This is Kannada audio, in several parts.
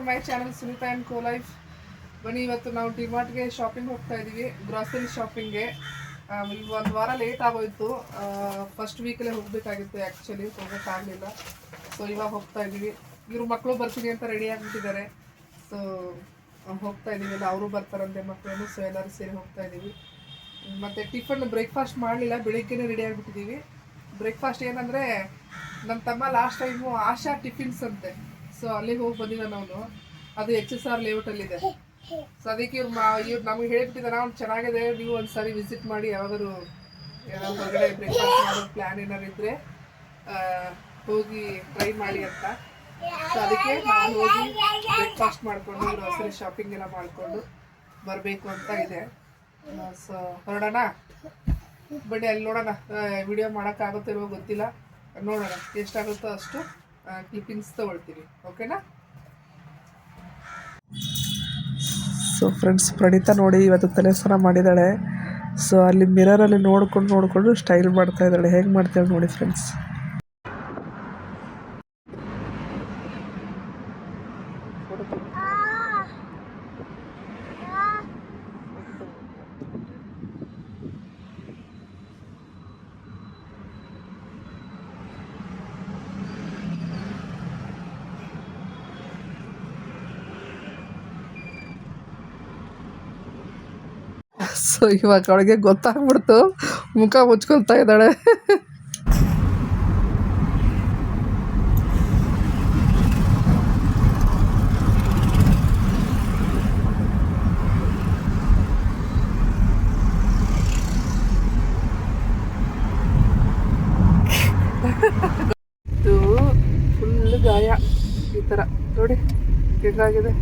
My channel Sunita and co life. ಬನ್ನಿ, ಇವತ್ತು ನಾವು ಡಿಮಾರ್ಟ್ಗೆ ಶಾಪಿಂಗ್ ಹೋಗ್ತಾ ಇದ್ದೀವಿ, ಗ್ರಾಸರಿ ಶಾಪಿಂಗ್ಗೆ. ಒಂದು ವಾರ ಲೇಟ್ ಆಗೋಯ್ತು. ಫಸ್ಟ್ ವೀಕಲ್ಲೇ ಹೋಗಬೇಕಾಗಿತ್ತು, ಆ್ಯಕ್ಚುಲಿ ಹೋಗೋಕ್ಕಾಗಲಿಲ್ಲ. ಸೊ ಇವಾಗ ಹೋಗ್ತಾ ಇದ್ದೀವಿ. ಇವ್ರ ಮಕ್ಕಳು ಬರ್ತೀನಿ ಅಂತ ರೆಡಿ ಆಗಿಬಿಟ್ಟಿದ್ದಾರೆ. ಸೊ ಹೋಗ್ತಾ ಇದ್ದೀವಿ, ಎಲ್ಲ ಅವರು ಬರ್ತಾರಂತೆ ಮಕ್ಕಳನ್ನು. ಸೊ ಎಲ್ಲರೂ ಸೇರಿ ಹೋಗ್ತಾ ಇದ್ದೀವಿ. ಮತ್ತು ಟಿಫನ್ ಬ್ರೇಕ್ಫಾಸ್ಟ್ ಮಾಡಲಿಲ್ಲ, ಬೆಳಿಗ್ಗೆನೇ ರೆಡಿ ಆಗಿಬಿಟ್ಟಿದ್ದೀವಿ. ಬ್ರೇಕ್ಫಾಸ್ಟ್ ಏನಂದರೆ, ನಮ್ಮ ತಮ್ಮ ಲಾಸ್ಟ್ ಟೈಮು ಆಶಾ ಟಿಫಿನ್ಸ್ ಅಂತೆ, ಸೊ ಅಲ್ಲಿಗೆ ಹೋಗಿ ಬಂದಿದ್ದಾನೆ ಅವನು. ಅದು HSR ಲೇಔಟಲ್ಲಿದೆ. ಸೊ ಅದಕ್ಕೆ ಇವ್ರು ನಮಗೆ ಹೇಳ್ಬಿಟ್ಟಿದ್ದಾನೆ, ಅವ್ನು ಚೆನ್ನಾಗಿದೆ, ನೀವು ಒಂದು ಸಾರಿ ವಿಸಿಟ್ ಮಾಡಿ, ಯಾವಾಗಾದ್ರು ಏನೋ ಹೊರಗಡೆ ಬ್ರೇಕ್ಫಾಸ್ಟ್ ಮಾಡೋ ಪ್ಲ್ಯಾನ್ ಏನಾರು ಇದ್ದರೆ ಹೋಗಿ ಟ್ರೈ ಮಾಡಿ ಅಂತ. ಸೊ ಅದಕ್ಕೆ ನಾವು ಹೋಗಿ ಬ್ರೇಕ್ಫಾಸ್ಟ್ ಮಾಡಿಕೊಂಡು ಗ್ರೋಸರಿ ಶಾಪಿಂಗ್ ಎಲ್ಲ ಮಾಡಿಕೊಂಡು ಬರಬೇಕು ಅಂತ ಇದೆ. ಸೊ ಹೊರಡೋಣ ಬನ್ನಿ, ಅಲ್ಲಿ ನೋಡೋಣ. ವಿಡಿಯೋ ಮಾಡೋಕ್ಕಾಗುತ್ತೋ ಇಲ್ವೋ ಗೊತ್ತಿಲ್ಲ, ನೋಡೋಣ. ಎಷ್ಟಾಗುತ್ತೋ ಅಷ್ಟು ಕ್ಲಿಪ್ಪಿಂಗ್ಸ್ ತೊಗೊಳ್ತೀವಿ, ಓಕೆನಾ? ಸೊ ಫ್ರೆಂಡ್ಸ್, ಪ್ರಣೀತಾ ನೋಡಿ ಇವತ್ತು ತಲೆ ಸ್ನಾನ ಮಾಡಿದ್ದಾಳೆ. ಸೊ ಅಲ್ಲಿ ಮಿರರಲ್ಲಿ ನೋಡಿಕೊಂಡು ಸ್ಟೈಲ್ ಮಾಡ್ತಾ ಇದ್ದಾಳೆ. ಹೇಗೆ ಮಾಡ್ತಾಳೆ ನೋಡಿ ಫ್ರೆಂಡ್ಸ್. ಸೊ ಇವಾಗ ಅವಳಿಗೆ ಗೊತ್ತಾಗ್ಬಿಡ್ತು, ಮುಖ ಮುಚ್ಕೊಳ್ತಾ ಇದ್ದಾಳೆ. ಇದು ಫುಲ್ ಗಾಯ ಈ ಥರ ನೋಡಿ ಹೆಂಗಾಗಿದೆ.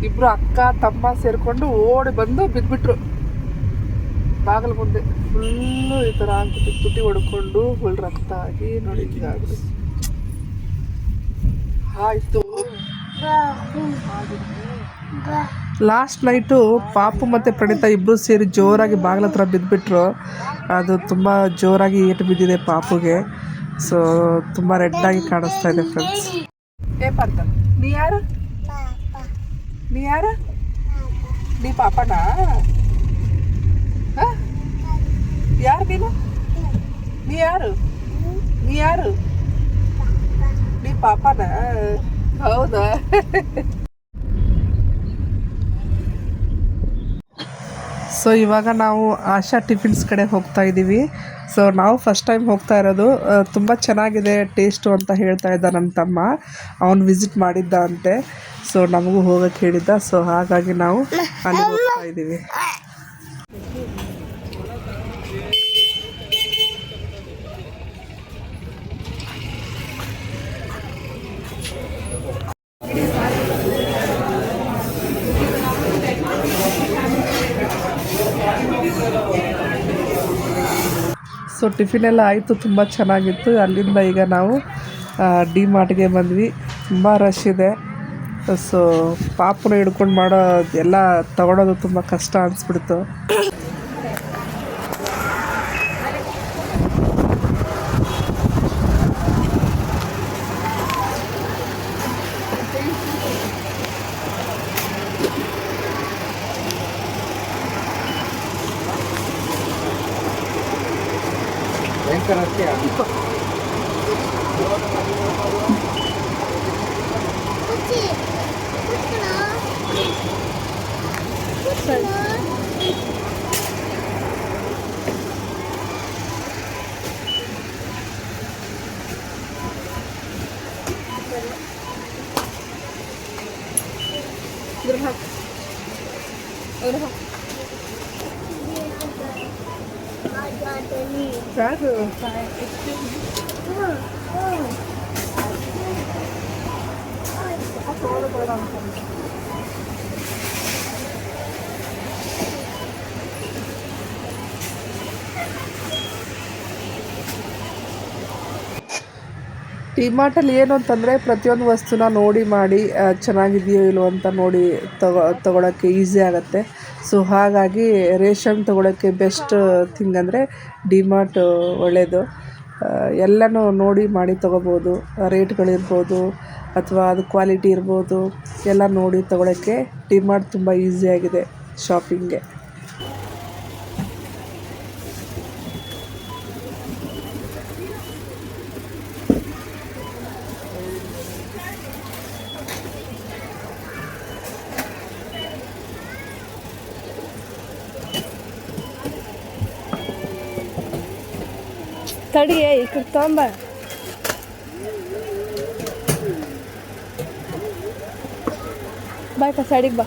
ಇಬ್ರು ಅಕ್ಕ ತಮ್ಮ ಸೇರಿಕೊಂಡು ಓಡಿ ಬಂದು ಬಿದ್ದುಬಿಟ್ರು ಬಾಗಿಲು ಮುಂದೆ. ಫುಲ್ಲು ಈ ಥರ ಆಗ್ಬಿಟ್ಟು ತುಟಿ ಹೊಡ್ಕೊಂಡು ಫುಲ್ ರಕ್ತ ಆಗಿ ನೋಡಿ ಹೀಗಾಗಿದೆ. ಆಯಿತು. ಲಾಸ್ಟ್ ನೈಟು ಪಾಪು ಮತ್ತು ಪ್ರಣೀತಾ ಇಬ್ಬರು ಸೇರಿ ಜೋರಾಗಿ ಬಾಗಿಲ ಹತ್ರ ಬಿದ್ದುಬಿಟ್ರು. ಅದು ತುಂಬ ಜೋರಾಗಿ ಏಟು ಬಿದ್ದಿದೆ ಪಾಪುಗೆ. ಸೊ ತುಂಬ ರೆಡ್ಡಾಗಿ ಕಾಣಿಸ್ತಾ ಇದೆ ಫ್ರೆಂಡ್ಸ್. ಪಾಪ, ನೀ ಯಾರು? ನೀ ಯಾರು? ನೀ ಪಾಪನಾ? ಯಾರು ನೀನು? ನೀ ಯಾರು? ನೀ ಯಾರು? ನೀ ಪಾಪನಾ? ಹೌದಾ? ಸೊ ಇವಾಗ ನಾವು ಆಶಾ ಟಿಫಿನ್ಸ್ ಕಡೆ ಹೋಗ್ತಾ ಇದ್ದೀವಿ. ಸೊ ನಾವು ಫಸ್ಟ್ ಟೈಮ್ ಹೋಗ್ತಾ ಇರೋದು. ತುಂಬ ಚೆನ್ನಾಗಿದೆ ಟೇಸ್ಟು ಅಂತ ಹೇಳ್ತಾ ಇದ್ದ ನನ್ನ ತಮ್ಮ. ಅವನು ವಿಸಿಟ್ ಮಾಡಿದ್ದ ಅಂತೆ. ಸೊ ನಮಗೂ ಹೋಗೋಕ್ಕೆ ಹೇಳಿದ್ದ. ಸೊ ಹಾಗಾಗಿ ನಾವು ಅಲ್ಲಿ ಹೋಗ್ತಾ ಇದ್ದೀವಿ. ಸೊ ಟಿಫಿನ್ ಎಲ್ಲ ಆಯಿತು, ತುಂಬ ಚೆನ್ನಾಗಿತ್ತು. ಅಲ್ಲಿಂದ ಈಗ ನಾವು ಡಿಮಾರ್ಟ್ಗೆ ಬಂದ್ವಿ. ತುಂಬ ರಶ್ ಇದೆ. ಸೊ ಪಾಪುನ ಹಿಡ್ಕೊಂಡು ಮಾಡೋ ಎಲ್ಲ ತಗೊಳೋದು ತುಂಬ ಕಷ್ಟ ಅನಿಸ್ಬಿಡ್ತು. ಡಿಮಾರ್ಟಲ್ಲಿ ಏನು ಅಂತಂದರೆ ಪ್ರತಿಯೊಂದು ವಸ್ತುನ ನೋಡಿ ಮಾಡಿ ಚೆನ್ನಾಗಿದೆಯೋ ಇಲ್ವೋ ಅಂತ ನೋಡಿ ತಗೊಳ್ಳೋಕ್ಕೆ ಈಸಿ ಆಗುತ್ತೆ. ಸೊ ಹಾಗಾಗಿ ರೇಷನ್ ತೊಗೊಳೋಕ್ಕೆ ಬೆಸ್ಟ್ ಥಿಂಗ್ ಅಂದರೆ ಡಿಮಾರ್ಟ್ ಒಳ್ಳೆಯದು. ಎಲ್ಲನೂ ನೋಡಿ ಮಾಡಿ ತೊಗೋಬೋದು. ರೇಟ್ಗಳಿರ್ಬೋದು ಅಥವಾ ಅದು ಕ್ವಾಲಿಟಿ ಇರ್ಬೋದು ಎಲ್ಲ ನೋಡಿ ತೊಗೊಳಕ್ಕೆ ಡಿಮಾರ್ಟ್ ತುಂಬ ಈಸಿಯಾಗಿದೆ ಶಾಪಿಂಗ್ಗೆ. ತಡಿಯೇ ಈ ಕಡೆ ತೊಂಬ ಬಾಯ್ಪ ಸೈಡಿಗೆ ಬಾ.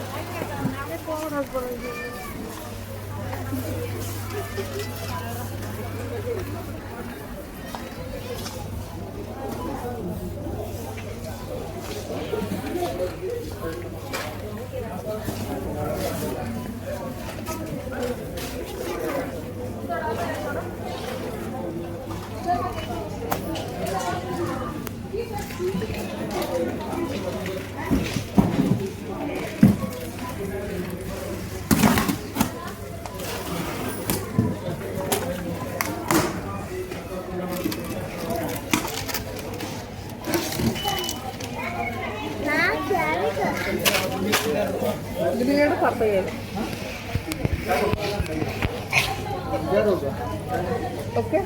ಓಕೆ.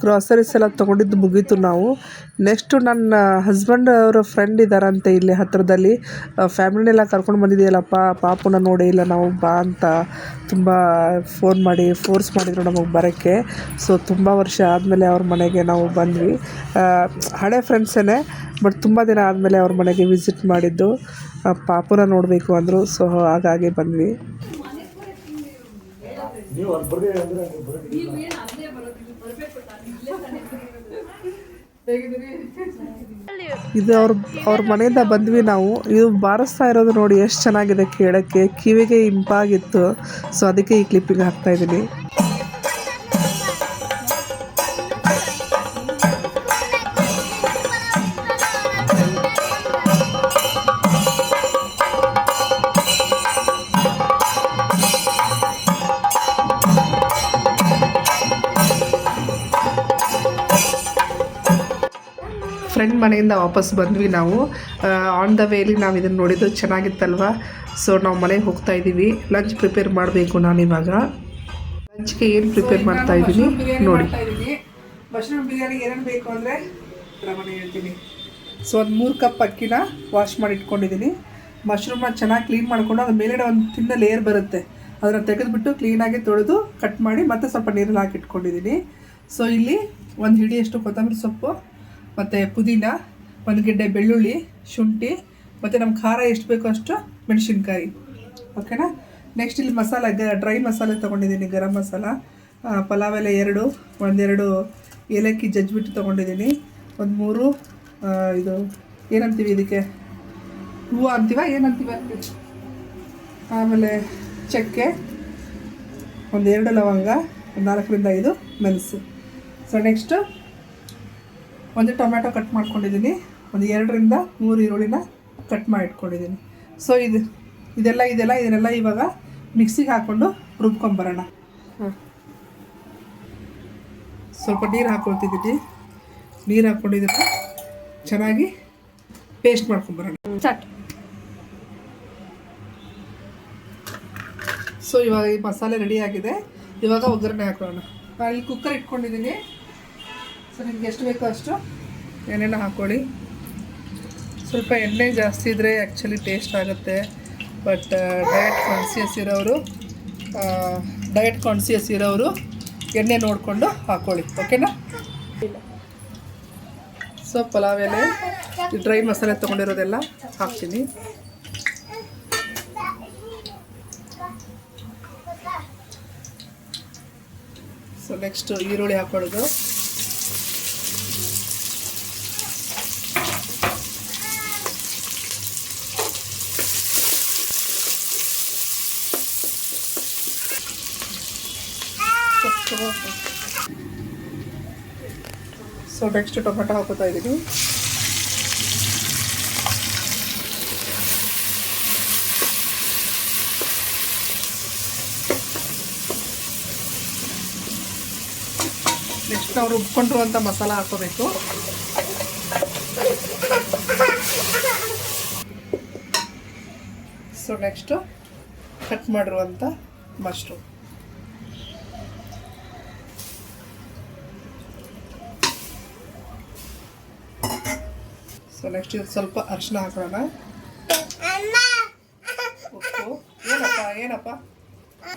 ಗ್ರಾಸರೀಸ್ ಎಲ್ಲ ತೊಗೊಂಡಿದ್ದು ಮುಗೀತು. ನಾವು ನೆಕ್ಸ್ಟು ನನ್ನ ಹಸ್ಬೆಂಡ್ ಅವರ ಫ್ರೆಂಡ್ ಇದ್ದಾರಂತೆ ಇಲ್ಲಿ ಹತ್ತಿರದಲ್ಲಿ. ಫ್ಯಾಮಿಲಿನೆಲ್ಲ ಕರ್ಕೊಂಡು ಬಂದಿದ್ದೀಯಲ್ಲಪ್ಪ, ಪಾಪುನ ನೋಡೇ ಇಲ್ಲ ನಾವು, ಬಾ ಅಂತ ತುಂಬ ಫೋನ್ ಮಾಡಿ ಫೋರ್ಸ್ ಮಾಡಿದರು ನಮಗೆ ಬರೋಕ್ಕೆ. ಸೊ ತುಂಬ ವರ್ಷ ಆದಮೇಲೆ ಅವ್ರ ಮನೆಗೆ ನಾವು ಬಂದ್ವಿ. ಹಳೆ ಫ್ರೆಂಡ್ಸೇ, ಬಟ್ ತುಂಬ ದಿನ ಆದಮೇಲೆ ಅವ್ರ ಮನೆಗೆ ವಿಸಿಟ್ ಮಾಡಿದ್ದು. ಪಾಪುನ ನೋಡಬೇಕು ಅಂದರು. ಸೊ ಹಾಗಾಗಿ ಬಂದ್ವಿ. ಇದು ಅವ್ರ ಮನೆಯಿಂದ ಬಂದ್ವಿ ನಾವು. ಇದು ಬಾರಿಸ್ತಾ ಇರೋದು ನೋಡಿ ಎಷ್ಟು ಚೆನ್ನಾಗಿದೆ ಕೇಳೋಕ್ಕೆ, ಕಿವಿಗೆ ಇಂಪಾಗಿತ್ತು. ಸೊ ಅದಕ್ಕೆ ಈ ಕ್ಲಿಪ್ಪಿಂಗ್ ಹಾಕ್ತಾಯಿದ್ದೀನಿ. ಫ್ರೆಂಡ್ ಮನೆಯಿಂದ ವಾಪಸ್ ಬಂದ್ವಿ ನಾವು. ಆನ್ ದ ವೇಲಿ ನಾವು ಇದನ್ನು ನೋಡಿದ್ದು ಚೆನ್ನಾಗಿತ್ತಲ್ವ. ಸೊ ನಾವು ಮನೆಗೆ ಹೋಗ್ತಾ ಇದ್ದೀವಿ. ಲಂಚ್ ಪ್ರಿಪೇರ್ ಮಾಡಬೇಕು ನಾನಿವಾಗ. ಲಂಚ್ಗೆ ಏನು ಪ್ರಿಪೇರ್ ಮಾಡ್ತಾ ಇದ್ದೀನಿ ನೋಡಿ. ಮಶ್ರೂಮ್ ಬಿರಿಯಾನಿ ಏನೇನು ಬೇಕು ಅಂದರೆ ಪ್ರಮಾಣ ಹೇಳ್ತೀನಿ. ಸೊ ಒಂದು 3 ಕಪ್ ಅಕ್ಕಿನ ವಾಶ್ ಮಾಡಿ ಇಟ್ಕೊಂಡಿದ್ದೀನಿ. ಮಶ್ರೂಮ್ನ ಚೆನ್ನಾಗಿ ಕ್ಲೀನ್ ಮಾಡಿಕೊಂಡು ಅದ್ರ ಮೇಲ್ಗಡೆ ಒಂದು ತಿನ್ನ ಲೇಯರ್ ಬರುತ್ತೆ, ಅದನ್ನು ತೆಗೆದುಬಿಟ್ಟು ಕ್ಲೀನಾಗಿ ತೊಳೆದು ಕಟ್ ಮಾಡಿ ಮತ್ತೆ ಸ್ವಲ್ಪ ನೀರಲ್ಲಿ ಹಾಕಿ ಇಟ್ಕೊಂಡಿದ್ದೀನಿ. ಸೊ ಇಲ್ಲಿ ಒಂದು ಹಿಡಿಯಷ್ಟು ಕೊತ್ತಂಬರಿ ಸೊಪ್ಪು ಮತ್ತು ಪುದೀನ, ಒಂದು ಗೆಡ್ಡೆ ಬೆಳ್ಳುಳ್ಳಿ, ಶುಂಠಿ ಮತ್ತು ನಮ್ಮ ಖಾರ ಎಷ್ಟು ಬೇಕೋ ಅಷ್ಟು ಮೆಣಸಿನ್ಕಾಯಿ. ಓಕೆನಾ. ನೆಕ್ಸ್ಟ್ ಇಲ್ಲಿ ಮಸಾಲ, ಡ್ರೈ ಮಸಾಲೆ ತೊಗೊಂಡಿದ್ದೀನಿ. ಗರಂ ಮಸಾಲ, ಪಲಾವ್ ಎಲೆ 2, ಒಂದೆರಡು ಏಲಕ್ಕಿ ಜಜ್ಜಿಬಿಟ್ಟು ತೊಗೊಂಡಿದ್ದೀನಿ. ಒಂದು 3 ಇದು ಏನಂತೀವಿ ಇದಕ್ಕೆ, ಹೂವು ಅಂತೀವ ಏನಂತೀವಿ, ಆಮೇಲೆ ಚಕ್ಕೆ, ಒಂದು 2 ಲವಂಗ, 4 ರಿಂದ 5 ಮೆಣಸು. ಸೊ ನೆಕ್ಸ್ಟು ಒಂದು ಟೊಮ್ಯಾಟೊ ಕಟ್ ಮಾಡ್ಕೊಂಡಿದ್ದೀನಿ. ಒಂದು 2 ರಿಂದ 3 ಈರುಳ್ಳಿನ ಕಟ್ ಮಾಡಿ ಇಟ್ಕೊಂಡಿದ್ದೀನಿ. ಸೊ ಇದನ್ನೆಲ್ಲ ಇವಾಗ ಮಿಕ್ಸಿಗೆ ಹಾಕ್ಕೊಂಡು ರುಬ್ಕೊಂಬರೋಣ. ಸ್ವಲ್ಪ ನೀರು ಹಾಕ್ಕೊಳ್ತಿದ್ದೀನಿ. ನೀರು ಹಾಕ್ಕೊಂಡಿದ್ದೀನಿ, ಚೆನ್ನಾಗಿ ಪೇಸ್ಟ್ ಮಾಡ್ಕೊಂಬರೋಣ. ಸೊ ಇವಾಗ ಈ ಮಸಾಲೆ ರೆಡಿ ಆಗಿದೆ. ಇವಾಗ ಒಗ್ಗರಣೆ ಹಾಕೋಣ. ನಾನು ಇಲ್ಲಿ ಕುಕ್ಕರ್ ಇಟ್ಕೊಂಡಿದ್ದೀನಿ. ಸೊ ನಿಮ್ಗೆ ಎಷ್ಟು ಬೇಕೋ ಅಷ್ಟು ಎಣ್ಣೆನ ಹಾಕ್ಕೊಳ್ಳಿ. ಸ್ವಲ್ಪ ಎಣ್ಣೆ ಜಾಸ್ತಿ ಇದ್ದರೆ ಆ್ಯಕ್ಚುಲಿ ಟೇಸ್ಟ್ ಆಗುತ್ತೆ. ಬಟ್ ಡಯಟ್ ಕಾನ್ಸಿಯಸ್ ಇರೋರು ಎಣ್ಣೆ ನೋಡಿಕೊಂಡು ಹಾಕ್ಕೊಳ್ಳಿ. ಓಕೆನಾ. ಸೊ ಪಲಾವ್ ಎಲೆ, ಡ್ರೈ ಮಸಾಲೆ ತೊಗೊಂಡಿರೋದೆಲ್ಲ ಹಾಕ್ತೀನಿ. ಸೊ ನೆಕ್ಸ್ಟು ಈರುಳ್ಳಿ ಹಾಕ್ಕೊಳ್ಳೋದು. ಸೊ ನೆಕ್ಸ್ಟ್ ಟೊಮೆಟೊ ಹಾಕೋತಾ ಇದ್ದೀನಿ. ನೆಕ್ಸ್ಟ್ ನಾವು ರುಬ್ಕೊಂಡಿರುವಂಥ ಮಸಾಲ ಹಾಕೋಬೇಕು. ಸೊ ನೆಕ್ಸ್ಟು ಕಟ್ ಮಾಡಿರುವಂಥ ಮಶ್ರೂಮ್. ಸೊ ನೆಕ್ಸ್ಟ್ ಇದು ಸ್ವಲ್ಪ ಅರಿಶಿನ ಹಾಕೋಣ. ಉಪ್ಪು. ಏನಪ್ಪ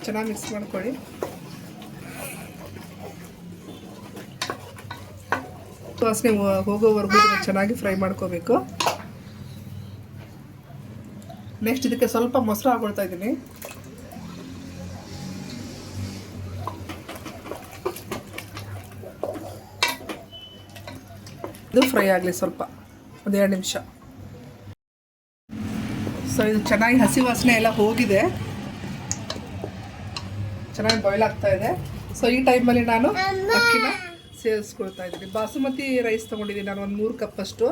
ಚೆನ್ನಾಗಿ ಮಿಕ್ಸ್ ಮಾಡ್ಕೊಳ್ಳಿ. ವಾಸನೆ ಹೋಗೋವರೆಗೂ ಚೆನ್ನಾಗಿ ಫ್ರೈ ಮಾಡ್ಕೋಬೇಕು. ನೆಕ್ಸ್ಟ್ ಇದಕ್ಕೆ ಸ್ವಲ್ಪ ಮೊಸರು ಹಾಕೊಳ್ತಾ ಇದ್ದೀನಿ. ಇದು ಫ್ರೈ ಆಗಲಿ ಸ್ವಲ್ಪ ಒಂದು 2 ನಿಮಿಷ. ಸೊ ಇದು ಚೆನ್ನಾಗಿ ಹಸಿ ವಾಸನೆ ಎಲ್ಲ ಹೋಗಿದೆ, ಚೆನ್ನಾಗಿ ಬಾಯ್ಲ್ ಆಗ್ತಾ ಇದೆ. ಸೊ ಈ ಟೈಮಲ್ಲಿ ನಾನು ಅಕ್ಕಿನ ಸೇರಿಸ್ಕೊಳ್ತಾ ಇದ್ದೀನಿ. ಬಾಸುಮತಿ ರೈಸ್ ತೊಗೊಂಡಿದ್ದೀನಿ ನಾನು, ಒಂದು 3 ಕಪ್ಪಷ್ಟು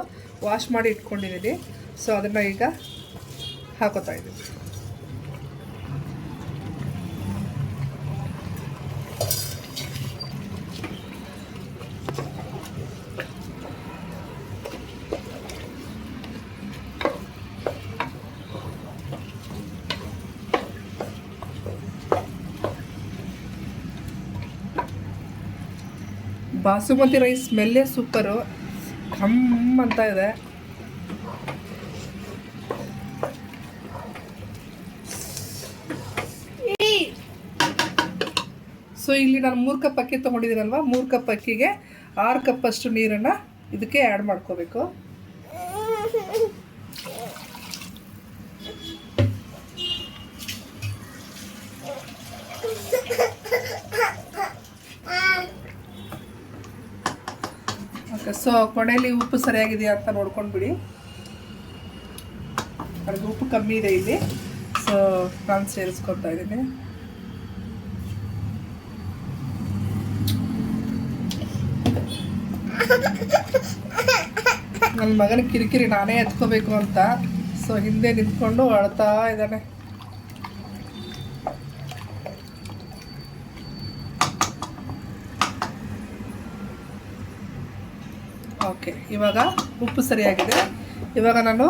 ವಾಶ್ ಮಾಡಿ ಇಟ್ಕೊಂಡಿದ್ದೀನಿ. ಸೊ ಅದನ್ನು ಈಗ ಹಾಕೋತಾ ಇದ್ದೀನಿ. ಬಾಸುಮತಿ ರೈಸ್ ಸ್ಮೆಲ್ಲೇ ಸೂಪರು, ಘಮ್ ಅಂತ ಇದೆ. ಸೊ ಇಲ್ಲಿ ನಾನು 3 ಕಪ್ ಅಕ್ಕಿ ತೊಗೊಂಡಿದ್ದೀನಲ್ವ, 3 ಕಪ್ ಅಕ್ಕಿಗೆ 6 ಕಪ್ಪಷ್ಟು ನೀರನ್ನು ಇದಕ್ಕೆ ಆ್ಯಡ್ ಮಾಡ್ಕೋಬೇಕು. ಓಕೆ, ಸೊ ಕೊನೆಯಲ್ಲಿ ಉಪ್ಪು ಸರಿಯಾಗಿದೆಯಾ ಅಂತ ನೋಡ್ಕೊಂಡ್ಬಿಡಿ. ಅದಕ್ಕೆ ಉಪ್ಪು ಕಮ್ಮಿ ಇದೆ ಇಲ್ಲಿ, ಸೊ ನಾನು ಸೇರಿಸ್ಕೊತಾ ಇದ್ದೀನಿ. ನನ್ನ ಮಗನ ಕಿರಿಕಿರಿ ನಾನೇ ಎತ್ಕೋಬೇಕು ಅಂತ, ಸೊ ಹಿಂದೆ ನಿಂತ್ಕೊಂಡು ಅಳ್ತಾ ಇದ್ದಾನೆ. ಓಕೆ, ಇವಾಗ ಉಪ್ಪು ಸರಿಯಾಗಿದೆ. ಇವಾಗ ನಾನು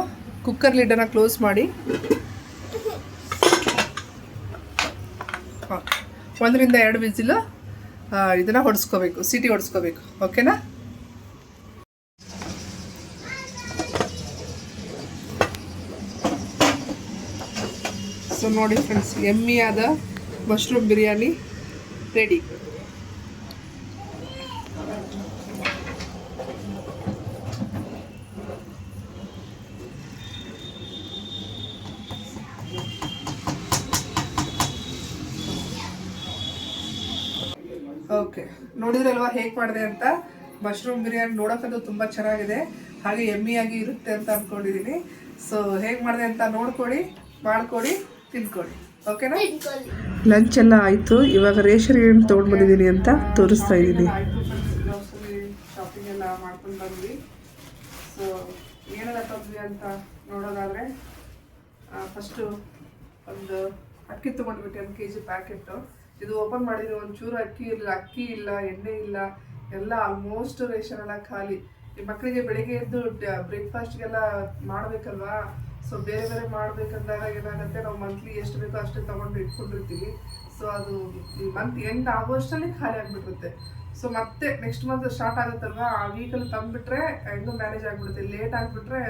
ಕುಕ್ಕರ್ ಲಿಡ್ಡನ್ನು ಕ್ಲೋಸ್ ಮಾಡಿ 1 ರಿಂದ 2 ವಿಸಿಲು ಇದನ್ನು ಹೊಡೆಸ್ಕೋಬೇಕು, ಸೀಟಿ ಹೊಡೆಸ್ಕೋಬೇಕು. ಓಕೆನಾ? ಸೊ ನೋಡಿ ಫ್ರೆಂಡ್ಸ್, ಯಮ್ಮಿಯಾದ ಮಶ್ರೂಮ್ ಬಿರಿಯಾನಿ ರೆಡಿ. ಓಕೆ, ನೋಡಿದ್ರಲ್ವಾ ಹೇಗೆ ಮಾಡಿದೆ ಅಂತ. ಮಶ್ರೂಮ್ ಬಿರಿಯಾನಿ ನೋಡೋಕ್ಕಂತೂ ತುಂಬ ಚೆನ್ನಾಗಿದೆ, ಹಾಗೆ ಯಮ್ಮಿಯಾಗಿ ಇರುತ್ತೆ ಅಂತ ಅಂದ್ಕೊಂಡಿದ್ದೀನಿ. ಸೊ ಹೇಗೆ ಮಾಡಿದೆ ಅಂತ ನೋಡ್ಕೊಳ್ಳಿ, ಮಾಡ್ಕೊಳ್ಳಿ, ತಿನ್ಕೊಳ್ಳಿ. ಓಕೆನಾ? ಲಂಚ್ ಎಲ್ಲ ಆಯಿತು. ಇವಾಗ ರೇಷನ್ ಏನು ತೊಗೊಂಡು ಬಂದಿದ್ದೀನಿ ಅಂತ ತೋರಿಸ್ತಾ ಇದ್ದೀನಿ. ಶಾಪಿಂಗ್ ಎಲ್ಲ ಮಾಡ್ಕೊಂಡು ಬಂದ್ವಿ. ಸೊ ಏನೆಲ್ಲ ತಂದ್ವಿ ಅಂತ ನೋಡೋದಾದರೆ, ಫಸ್ಟು ಒಂದು ಅಕ್ಕಿ ತೊಗೊಂಡ್ಬಿಟ್ಟು 1 kg ಪ್ಯಾಕೆಟು. ಇದು ಓಪನ್ ಮಾಡಿದರೆ ಒಂಚೂರು ಅಕ್ಕಿ ಇಲ್ಲ, ಎಣ್ಣೆ ಇಲ್ಲ, ಎಲ್ಲ ಆಲ್ಮೋಸ್ಟ್ ರೇಷನ್ ಎಲ್ಲ ಖಾಲಿ. ಈ ಮಕ್ಕಳಿಗೆ ಬೆಳಿಗ್ಗೆ ಎದ್ದು ಬ್ರೇಕ್ಫಾಸ್ಟ್ಗೆಲ್ಲ ಮಾಡಬೇಕಲ್ವಾ. ಸೊ ಬೇರೆ ಬೇರೆ ಮಾಡಬೇಕಂದಾಗ ಏನಾಗುತ್ತೆ, ನಾವು ಮಂತ್ಲಿ ಎಷ್ಟು ಬೇಕೋ ಅಷ್ಟೇ ತೊಗೊಂಡು ಇಟ್ಕೊಂಡಿರ್ತೀವಿ. ಸೊ ಅದು ಈ ಮಂತ್ ಎಂಡ್ ಆಗೋಷ್ಟರಲ್ಲಿ ಖಾಲಿ ಆಗಿಬಿಟ್ಟಿರುತ್ತೆ. ಸೊ ಮತ್ತೆ ನೆಕ್ಸ್ಟ್ ಮಂತ್ ಸ್ಟಾರ್ಟ್ ಆಗುತ್ತಲ್ವ, ಆ ವೀಕಲ್ಲಿ ತಂದುಬಿಟ್ರೆ ಇನ್ನೂ ಮ್ಯಾನೇಜ್ ಆಗಿಬಿಡುತ್ತೆ. ಲೇಟ್ ಆಗಿಬಿಟ್ರೆ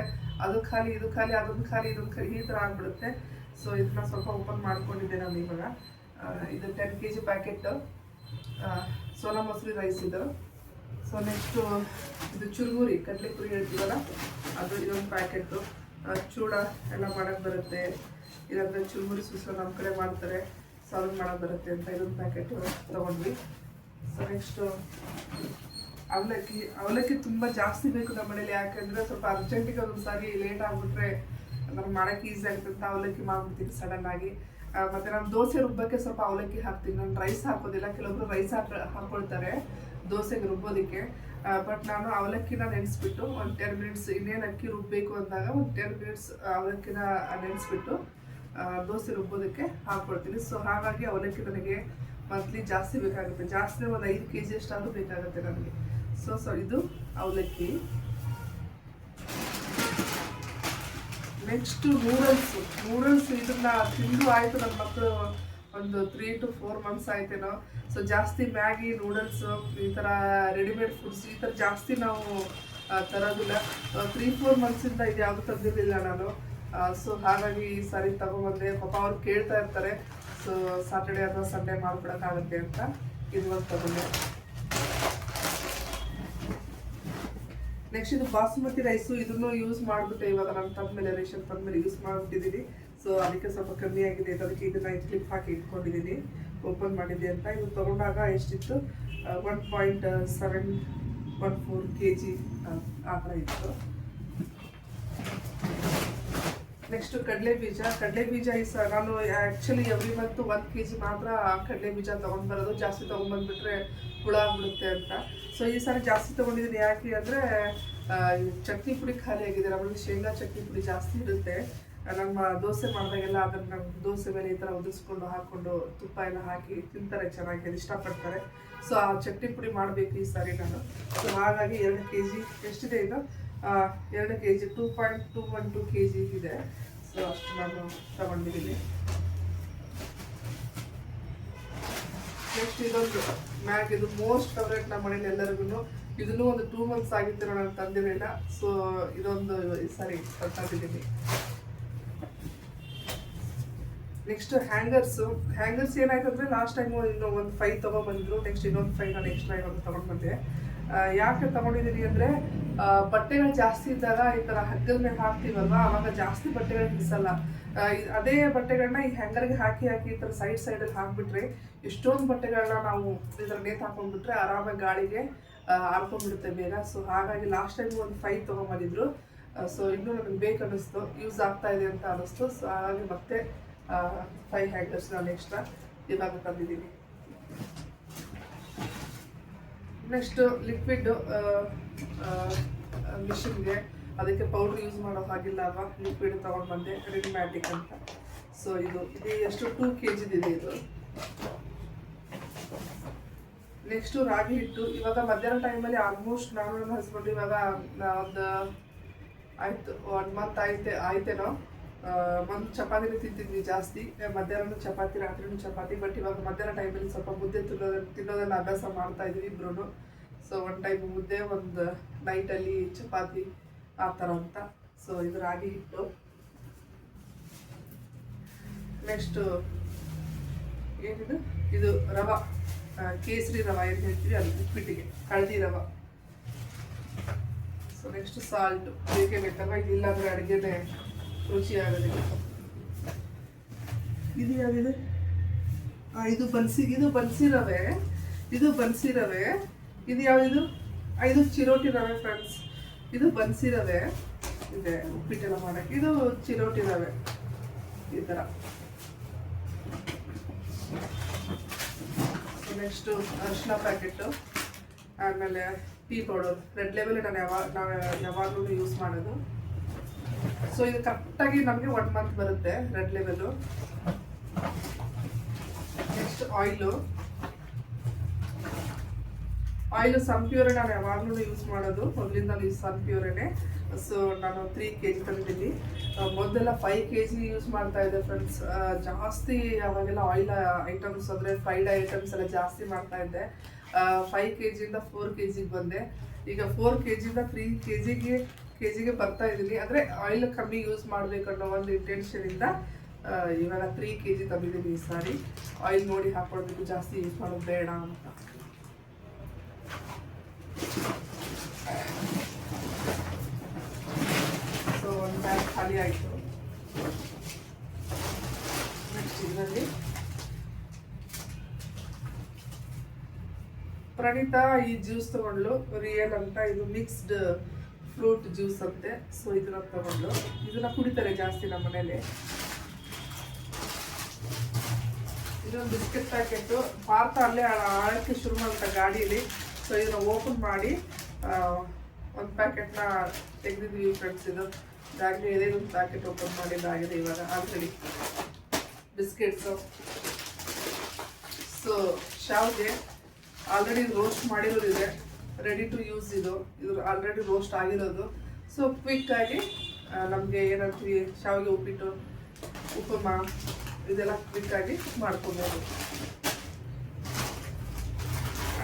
ಅದು ಖಾಲಿ, ಇದು ಖಾಲಿ, ಅದೊಂದು ಖಾಲಿ, ಇದೊಂದು ಖಾಲಿ, ಈ ಥರ ಆಗಿಬಿಡುತ್ತೆ. ಸೊ ಇದನ್ನ ಸ್ವಲ್ಪ ಓಪನ್ ಮಾಡ್ಕೊಂಡಿದ್ದೆ ನಾನು ಇವಾಗ. ಇದು 10 kg packet Sona Masuri rice ಇದು. ಸೊ ನೆಕ್ಸ್ಟು ಇದು ಚುರುಮುರಿ, ಕಡಲೆಪುರಿ ಹೇಳ್ತೀವಲ್ಲ ಅದು, ಇದೊಂದು ಪ್ಯಾಕೆಟು. ಚೂಡ ಎಲ್ಲ ಮಾಡೋಕ್ಕೆ ಬರುತ್ತೆ, ಇಲ್ಲಾಂದರೆ ಚುರುಮುರಿ ಸುಸ್ಲು ನಮ್ಮ ಕಡೆ ಮಾಡ್ತಾರೆ, ಸೊ ಅದನ್ನು ಮಾಡೋಕ್ಕೆ ಬರುತ್ತೆ ಅಂತ ಇದೊಂದು ಪ್ಯಾಕೆಟು ತೊಗೊಂಡ್ವಿ. ಸೊ ನೆಕ್ಸ್ಟು ಅವಲಕ್ಕಿ ತುಂಬ ಜಾಸ್ತಿ ಬೇಕು ನಮ್ಮ ಮನೇಲಿ. ಯಾಕೆಂದರೆ ಸ್ವಲ್ಪ ಅರ್ಜೆಂಟಿಗೆ ಒಂದೊಂದು ಸಾರಿ ಲೇಟ್ ಆಗಿಬಿಟ್ರೆ ನಮ್ಗೆ ಮಾಡೋಕ್ಕೆ ಈಸಿ ಆಗುತ್ತೆ ಅಂತ ಅವಲಕ್ಕಿ ಮಾಡ್ಬಿಡ್ತೀನಿ ಸಡನ್ನಾಗಿ. ಮತ್ತು ನಾನು ದೋಸೆ ರುಬ್ಬಕ್ಕೆ ಸ್ವಲ್ಪ ಅವಲಕ್ಕಿ ಹಾಕ್ತೀನಿ, ನಾನು ರೈಸ್ ಹಾಕೋದಿಲ್ಲ. ಕೆಲವೊಬ್ರು ರೈಸ್ ಹಾಕ್ಕೊಳ್ತಾರೆ ದೋಸೆಗೆ ರುಬ್ಬೋದಕ್ಕೆ. ಬಟ್ ನಾನು ಅವಲಕ್ಕಿನ ನೆನೆಸ್ಬಿಟ್ಟು ಒಂದು 10 ಮಿನಿಟ್ಸ್, ಇನ್ನೇನು ಅಕ್ಕಿ ರುಬ್ಬಬೇಕು ಅಂದಾಗ ಒಂದು 10 ಮಿನಿಟ್ಸ್ ಅವಲಕ್ಕಿನ ನೆನೆಸ್ಬಿಟ್ಟು ದೋಸೆ ರುಬ್ಬೋದಕ್ಕೆ ಹಾಕ್ಕೊಳ್ತೀನಿ. ಸೊ ಹಾಗಾಗಿ ಅವಲಕ್ಕಿ ನನಗೆ ಮಂತ್ಲಿ ಜಾಸ್ತಿ ಬೇಕಾಗುತ್ತೆ, ಜಾಸ್ತಿ ಒಂದು 5 kg ಅಷ್ಟಾದರೂ ಬೇಕಾಗುತ್ತೆ ನನಗೆ. ಸೊ ಇದು ಅವಲಕ್ಕಿ. ನೆಕ್ಸ್ಟ್ ನೂಡಲ್ಸ್ ಇದನ್ನ ತಿಂದು ಆಯಿತು ನನ್ನ ಮಕ್ಕಳು ಒಂದು 3 to 4 months ಆಯ್ತೇನೋ. ಸೊ ಜಾಸ್ತಿ ಮ್ಯಾಗಿ ನೂಡಲ್ಸ್ ಈ ಥರ ರೆಡಿಮೇಡ್ ಫುಡ್ಸ್ ಈ ಥರ ಜಾಸ್ತಿ ನಾವು ತರೋದಿಲ್ಲ. 3-4 months ಇದು ಯಾವುದು ತಂದಿರಲಿಲ್ಲ ನಾನು. ಸೊ ಹಾಗಾಗಿ ಈ ಸಾರಿ ತಗೊಂಡ್ಬಂದೆ. ಪಾಪ ಅವ್ರು ಕೇಳ್ತಾ ಇರ್ತಾರೆ, ಸೊ ಸಾಟರ್ಡೆ ಅಥವಾ ಸಂಡೇ ಮಾಡ್ಕೊಡೋಕ್ಕಾಗುತ್ತೆ ಅಂತ ಇದೊಂದು ತಗೊಂಡೆ. ನೆಕ್ಸ್ಟ್ ಇದು ಬಾಸುಮತಿ ರೈಸು, ಇದನ್ನು ಯೂಸ್ ಮಾಡಿಬಿಟ್ಟೆ ಇವಾಗ ನಾನು ತಂದಮೇಲೆ ರೇಷನ್ ತಂದಮೇಲೆ ಯೂಸ್ ಮಾಡಿಬಿಟ್ಟಿದ್ದೀನಿ. ಸೊ ಅದಕ್ಕೆ ಸ್ವಲ್ಪ ಕಮ್ಮಿ ಆಗಿದೆ, ಅದಕ್ಕೆ ಇದನ್ನ ಕ್ಲಿಪ್ ಹಾಕಿ ಇಟ್ಕೊಂಡಿದ್ದೀನಿ, ಓಪನ್ ಮಾಡಿದ್ದೆ ಅಂತ. ಇದು ತೊಗೊಂಡಾಗ ಎಷ್ಟಿತ್ತು, 1.714 kg ಆ ಥರ ಇತ್ತು. ನೆಕ್ಸ್ಟ್ ಕಡಲೆ ಬೀಜ ನಾನು ಆ್ಯಕ್ಚುಲಿ ಎವ್ರಿ ಮಂತ್ 1 kg ಮಾತ್ರ ಕಡಲೆ ಬೀಜ ತೊಗೊಂಡು ಬರೋದು, ಜಾಸ್ತಿ ತೊಗೊಂಡ್ಬಂದ್ಬಿಟ್ರೆ ಹುಳ ಆಗ್ಬಿಡುತ್ತೆ ಅಂತ. ಸೊ ಈ ಸಾರಿ ಜಾಸ್ತಿ ತೊಗೊಂಡಿದ್ದೀನಿ. ಯಾಕೆ ಅಂದರೆ ಚಟ್ನಿ ಪುಡಿ ಖಾಲಿ ಆಗಿದೆ, ನಮ್ಮಲ್ಲಿ ಶೇಂಗಾ ಚಟ್ನಿ ಪುಡಿ ಜಾಸ್ತಿ ಇರುತ್ತೆ. ನಮ್ಮ ದೋಸೆ ಮಾಡಿದಾಗೆಲ್ಲ ಅದನ್ನು ನಮ್ಮ ದೋಸೆ ಮೇಲೆ ಈ ಥರ ಉದಿಸ್ಕೊಂಡು ಹಾಕ್ಕೊಂಡು ತುಪ್ಪ ಎಲ್ಲ ಹಾಕಿ ತಿಂತಾರೆ, ಚೆನ್ನಾಗಿ ಅದು ಇಷ್ಟಪಡ್ತಾರೆ. ಸೊ ಆ ಚಟ್ನಿ ಪುಡಿ ಮಾಡಬೇಕು ಈ ಸಾರಿ ನಾನು. ಸೊ ಹಾಗಾಗಿ 2 kg ಎಷ್ಟಿದೆ ಇದು, 2 kg 2.212 kg ಇದೆ. ಸೊ ಅಷ್ಟು ನಾನು ತಗೊಂಡಿದ್ದೀನಿ. ನೆಕ್ಸ್ಟ್ ಇದೊಂದು ಮ್ಯಾಗ್, ಇದು ಮೋಸ್ಟ್ ಫೇವ್ರೇಟ್ ನಮ್ಮ ಮನೇಲಿ ಎಲ್ಲರಿಗೂ. ಇದನ್ನು ಒಂದು 2 months ಆಗಿತ್ತು ನಾನು ತಂದಿರಲಿಲ್ಲ. ಸೊ ಇದೊಂದು ಈ ಸಾರಿ ತಂದಿದ್ದೀನಿ. ನೆಕ್ಸ್ಟ್ ಹ್ಯಾಂಗರ್ಸ್ ಏನಾಯ್ತಂದ್ರೆ ಲಾಸ್ಟ್ ಟೈಮು ಇನ್ನೂ ಒಂದು 5 ತೊಗೊಂಡ್ಬಂದಿದ್ರು. ನೆಕ್ಸ್ಟ್ ಇನ್ನೊಂದು 5 ನಾನು ಎಕ್ಸ್ಟ್ರಾ ಇವಾಗ ತೊಗೊಂಡ್ಬಂದೆ. ಯಾಕೆ ತೊಗೊಂಡಿದ್ದೀನಿ ಅಂದರೆ ಬಟ್ಟೆಗಳು ಜಾಸ್ತಿ ಇದ್ದಾಗ ಈ ಥರ ಹಗ್ಗದ ಮೇಲೆ ಹಾಕ್ತೀವಲ್ವ, ಆವಾಗ ಜಾಸ್ತಿ ಬಟ್ಟೆಗಳು ಹಿಡಿಸಲ್ಲ. ಅದೇ ಬಟ್ಟೆಗಳನ್ನ ಈ ಹ್ಯಾಂಗರ್ಗೆ ಹಾಕಿ ಈ ಥರ ಸೈಡಲ್ಲಿ ಹಾಕಿಬಿಟ್ರೆ ಎಷ್ಟೊಂದು ಬಟ್ಟೆಗಳನ್ನ ನಾವು ಈ ಥರ ನೇತು ಹಾಕೊಂಡ್ಬಿಟ್ರೆ ಆರಾಮಾಗಿ ಗಾಳಿಗೆ ಹಾರ್ಕೊಂಡ್ಬಿಡುತ್ತೆ ಬೇಗ. ಸೊ ಹಾಗಾಗಿ ಲಾಸ್ಟ್ ಟೈಮ್ ಒಂದು 5 ತೊಗೊಂಬಂದಿದ್ರು. ಸೊ ಇನ್ನೂ ನನಗೆ ಬೇಕು ಅನ್ನಿಸ್ತು, ಯೂಸ್ ಆಗ್ತಾ ಇದೆ ಅಂತ ಅನ್ನಿಸ್ತು. ಸೊ ಹಾಗಾಗಿ ಮತ್ತೆ 5 ಹ್ಯಾಂಗರ್ಸ್ ನಾನು ಎಕ್ಸ್ಟ್ರಾ ಇವಾಗ ತಂದಿದ್ದೀನಿ. ನೆಕ್ಸ್ಟ್ ಲಿಕ್ವಿಡ್ ಮಿಷಿನ್ಗೆ, ಅದಕ್ಕೆ ಪೌಡ್ರ್ ಯೂಸ್ ಮಾಡೋ ಹಾಗಿಲ್ಲ ಅಲ್ವಾ, ಲಿಕ್ವಿಡ್ ತೊಗೊಂಡು ಬಂದೆ ರೆಡಿಮ್ಯಾಟಿಕ್ ಅಂತ. ಸೊ ಇದು ಎಷ್ಟು 2 kg ಇದೆ ಇದು. ನೆಕ್ಸ್ಟು ರಾಗಿ ಹಿಟ್ಟು. ಇವಾಗ ಮಧ್ಯಾಹ್ನ ಟೈಮಲ್ಲಿ ಆಲ್ಮೋಸ್ಟ್ ನಾನು ನನ್ನ ಹಸ್ಬೆಂಡ್ ಇವಾಗ ಒಂದು ಆಯಿತು 1 month ಆಯ್ತೇನೋ, ಒಂದು ಚಪಾತಿನೇ ತಿಂತಿದ್ವಿ ಜಾಸ್ತಿ. ಮಧ್ಯಾಹ್ನ ಚಪಾತಿ, ರಾತ್ರಿನೂ ಚಪಾತಿ. ಬಟ್ ಇವಾಗ ಮಧ್ಯಾಹ್ನ ಟೈಮಲ್ಲಿ ಸ್ವಲ್ಪ ಮುದ್ದೆ ತಿನ್ನೋದನ್ನು ಅಭ್ಯಾಸ ಮಾಡ್ತಾ ಇದ್ವಿ ಇಬ್ರು. ಸೊ ಒಂದು ಟೈಮ್ ಮುದ್ದೆ, ಒಂದು ನೈಟಲ್ಲಿ ಚಪಾತಿ ಆ ಥರ ಅಂತ. ಸೊ ಇದು ರಾಗಿ ಹಿಟ್ಟು. ನೆಕ್ಸ್ಟು ಏನಿದು, ಇದು ರವೆ, ಕೇಸರಿ ರವೆ ಏನು ಹೇಳ್ತೀವಿ ಅದು, ಉಪ್ಪಿಟ್ಟಿಗೆ ಹಳದಿ ರವೆ. ಸೊ ನೆಕ್ಸ್ಟ್ ಸಾಲ್ಟ್ ಬೇಕೇ ಬೇಕಲ್ವ, ಇದಿಲ್ಲ ಅಂದರೆ ಅಡುಗೆನೇ ರುಚಿ ಆಗೋದಿಲ್ಲ. ಇದು ಯಾವಿದೆ, ಇದು ಬನ್ಸಿ ರವೆ. ಇದು ಯಾವುದು, ಇದು ಚಿರೋಟಿ ರವೆ ಫ್ರೆಂಡ್ಸ್. ಇದು ಬನ್ಸಿ ರವೆ ಇದೆ ಉಪ್ಪಿಟ್ಟೆಲ್ಲ ಮಾಡೋಕ್ಕೆ. ಇದು ಚಿರೋಟಿ ರವೆ ಈ ಥರ. ನೆಕ್ಸ್ಟು ಅರಿಶಿನ ಪ್ಯಾಕೆಟು, ಆಮೇಲೆ ಟೀ ಪೌಡರ್. ರೆಡ್ ಲೇಬಲ್ ನಾವು ಯಾವಾಗಲೂ ಯೂಸ್ ಮಾಡೋದು. ಸೊ ಇದು ಕರೆಕ್ಟಾಗಿ ನಮಗೆ 1 month ಬರುತ್ತೆ ರೆಡ್ ಲೇಬಲು. ನೆಕ್ಸ್ಟ್ ಆಯಿಲು ಸನ್ಪ್ಯೂರೇ ನಾನು ಯಾವಾಗಲೂ ಯೂಸ್ ಮಾಡೋದು, ಮೊದಲಿಂದ ಸನ್ಪ್ಯೂರೇನೆ. ಸೊ ನಾನು 3 kg ತಂದಿದ್ದೀನಿ. ಮೊದಲೆಲ್ಲ 5 kg ಯೂಸ್ ಮಾಡ್ತಾ ಇದ್ದೆ ಫ್ರೆಂಡ್ಸ್. ಜಾಸ್ತಿ ಅವಾಗೆಲ್ಲ ಆಯಿಲ್ ಐಟಮ್ಸ್ ಅಂದರೆ ಫ್ರೈಡ್ ಐಟಮ್ಸ್ ಎಲ್ಲ ಜಾಸ್ತಿ ಮಾಡ್ತಾ ಇದ್ದೆ. 5 kgಯಿಂದ 4 kg ಬಂದೆ. ಈಗ 4 kgಯಿಂದ 3 kgಗೆ ಬರ್ತಾ ಇದ್ದೀನಿ. ಅಂದರೆ ಆಯಿಲ್ ಕಮ್ಮಿ ಯೂಸ್ ಮಾಡಬೇಕನ್ನೋ ಒಂದು ಇಂಟೆನ್ಷನಿಂದ ಇವಾಗ 3 kg ತಂದಿದ್ದೀನಿ ಈ ಸಾರಿ. ಆಯಿಲ್ ನೋಡಿ ಹಾಕ್ಕೊಳ್ಬೇಕು, ಜಾಸ್ತಿ ಯೂಸ್ ಮಾಡೋದು ಬೇಡ ಅಂತ. ಸೊ ಒಂದು ಬ್ಯಾಗ್ ಖಾಲಿ ಆಯಿತು. ನೆಕ್ಸ್ಟ್ ಇದರಲ್ಲಿ ಪ್ರಣೀತಾ ಈ ಜ್ಯೂಸ್ ತಗೊಂಡ್ಲು, ರಿಯಲ್ ಅಂತ. ಇದು ಮಿಕ್ಸ್ಡ್ ಫ್ರೂಟ್ ಜ್ಯೂಸ್ ಅಂತೆ. ಸೊ ಇದನ್ನ ತಗೊಂಡು ಇದನ್ನ ಕುಡಿತಾರೆ ಜಾಸ್ತಿ ನಮ್ಮ ಮನೇಲಿ. ಇದೊಂದು ಬಿಸ್ಕೆಟ್ ಪ್ಯಾಕೆಟು. ಪಾರ್ಥ ಅಲ್ಲೇ ಆಳಕ್ಕೆ ಶುರು ಮಾಡ್ತಾ ಗಾಡೀಲಿ. ಸೊ ಇದನ್ನ ಓಪನ್ ಮಾಡಿ ಒಂದು ಪ್ಯಾಕೆಟ್ನ ತೆಗೆದಿದ್ವಿ ಫ್ರೆಂಡ್ಸ್. ಇದು ಇದಾಗಲೇ ಇದೇ ಒಂದು ಪ್ಯಾಕೆಟ್ ಓಪನ್ ಮಾಡಿದ್ದಾಗಿದೆ ಇವಾಗ ಆಲ್ರೆಡಿ. ಬಿಸ್ಕೆಟ್ಸು ಸೊ ಶಾವ್ಗೆ ಆಲ್ರೆಡಿ ರೋಸ್ಟ್ ಮಾಡಿರೋದಿದೆ, ರೆಡಿ ಟು ಯೂಸ್ ಇದು ಆಲ್ರೆಡಿ ರೋಸ್ಟ್ ಆಗಿರೋದು. ಸೊ ಕ್ವಿಕ್ಕಾಗಿ ನಮಗೆ ಏನಂತೀವಿ ಶಾವಿಗೆ ಉಪ್ಪಿಟ್ಟು, ಉಪಮಾ ಇದೆಲ್ಲ ಕ್ವಿಕ್ಕಾಗಿ ಮಾಡ್ಕೊಬೋದು.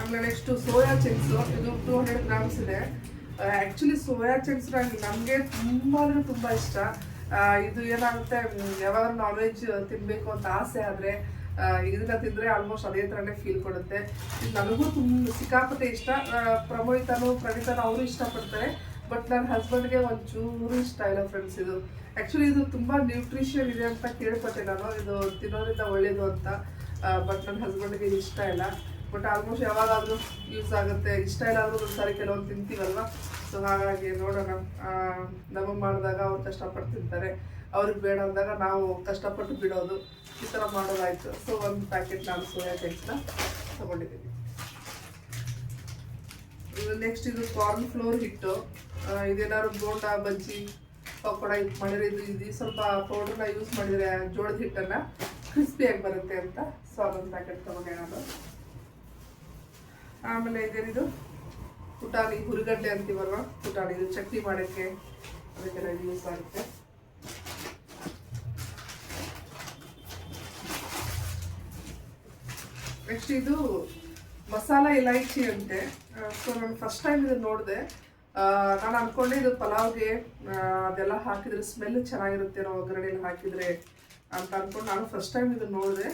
ಆಮೇಲೆ ನೆಕ್ಸ್ಟು ಸೋಯಾ ಚಂಕ್ಸು, ಇದು 200 ಗ್ರಾಮ್ಸ್ ಇದೆ. ಆ್ಯಕ್ಚುಲಿ ಸೋಯಾ ಚಂಕ್ಸ್ ನಮಗೆ ತುಂಬ ಅಂದರೆ ತುಂಬ ಇಷ್ಟ. ಇದು ಏನಾಗುತ್ತೆ, ಯಾವಾಗ ನಾನ್ ವೆಜ್ ತಿನ್ನಬೇಕು ಅಂತ ಆಸೆ ಆದರೆ ಇದನ್ನ ತಿಂದರೆ ಆಲ್ಮೋಸ್ಟ್ ಅದೇ ಥರನೇ ಫೀಲ್ ಕೊಡುತ್ತೆ. ಇದು ನನಗೂ ಸಿಕ್ಕಾಪಟ್ಟೆ ಇಷ್ಟ. ಪ್ರಮೋಹಿತಾನು ಪ್ರಣೀತಾನು ಅವರು ಇಷ್ಟಪಡ್ತಾರೆ, ಬಟ್ ನನ್ನ ಹಸ್ಬೆಂಡ್ಗೆ ಒಂಚೂರು ಇಷ್ಟ ಇಲ್ಲ ಫ್ರೆಂಡ್ಸ್. ಇದು ಆ್ಯಕ್ಚುಲಿ ಇದು ತುಂಬ ನ್ಯೂಟ್ರಿಷನ್ ಇದೆ ಅಂತ ಕೇಳ್ಪಟ್ಟೆ ನಾನು, ಇದು ತಿನ್ನೋದ್ರಿಂದ ಒಳ್ಳೇದು ಅಂತ. ಬಟ್ ನನ್ನ ಹಸ್ಬೆಂಡ್ಗೆ ಇಷ್ಟ ಇಲ್ಲ. ಬಟ್ ಆಲ್ಮೋಸ್ಟ್ ಯಾವಾಗಾದರೂ ಯೂಸ್ ಆಗುತ್ತೆ. ಇಷ್ಟ ಇಲ್ಲ ಆದರೂ ಒಂದ್ಸಾರಿ ಕೆಲವೊಂದು ತಿಂತೀವಲ್ವ. ಸೊ ಹಾಗಾಗಿ ನೋಡೋಣ, ನಮಗೆ ಮಾಡಿದಾಗ ಅವ್ರು ಕಷ್ಟಪಟ್ಟು ತಿಂತಾರೆ, ಅವ್ರಿಗೆ ಬೇಡ ಅಂದಾಗ ನಾವು ಕಷ್ಟಪಟ್ಟು ಬಿಡೋದು, ಈ ಥರ ಮಾಡೋದಾಯಿತು. ಸೊ ಒಂದು ಪ್ಯಾಕೆಟ್ ನಾನು ಸೋಯಾ ಚಂಕ್ಸ್ನ ತೊಗೊಂಡಿದ್ದೀನಿ. ನೆಕ್ಸ್ಟ್ ಇದು ಕಾರ್ನ್ ಫ್ಲೋರ್ ಹಿಟ್ಟು. ಇದೇನಾದ್ರು ಬೋಂಡಾ ಬಜ್ಜಿ ಪಕೋಡ ಇದು ಮಾಡಿದ್ರೆ ಇದು ಸ್ವಲ್ಪ ಪೌಡ್ರನ್ನ ಯೂಸ್ ಮಾಡಿದರೆ ಜೋಳದ ಹಿಟ್ಟನ್ನು ಕ್ರಿಸ್ಪಿಯಾಗಿ ಬರುತ್ತೆ ಅಂತ. ಸೊ ಅದೊಂದು ಪ್ಯಾಕೆಟ್ ತೊಗೊಂಡೆ ನಾನು. ಆಮೇಲೆ ಇದೇನಿದು ಪುಟಾಣಿ, ಹುರಿಗಡ್ಡೆ ಅಂತೀವಲ್ವ ಪುಟಾಣಿ, ಇದು ಚಟ್ನಿ ಮಾಡೋಕ್ಕೆ ಅದಕ್ಕೆಲ್ಲ ಯೂಸ್ ಆಗುತ್ತೆ. ನೆಕ್ಸ್ಟ್ ಇದು ಮಸಾಲ ಇಲೈಚಿ ಅಂತೆ. ಸೊ ನಾನು ಫಸ್ಟ್ ಟೈಮ್ ಇದನ್ನು ನೋಡಿದೆ. ನಾನು ಅಂದ್ಕೊಂಡೆ ಇದು ಪಲಾವ್ಗೆ ಅದೆಲ್ಲ ಹಾಕಿದರೆ ಸ್ಮೆಲ್ ಚೆನ್ನಾಗಿರುತ್ತೆ, ನಾವು ಒಗ್ಗರಣೆಯಲ್ಲಿ ಹಾಕಿದರೆ ಅಂತ ಅಂದ್ಕೊಂಡು ನಾನು ಫಸ್ಟ್ ಟೈಮ್ ಇದನ್ನು ನೋಡಿದೆ.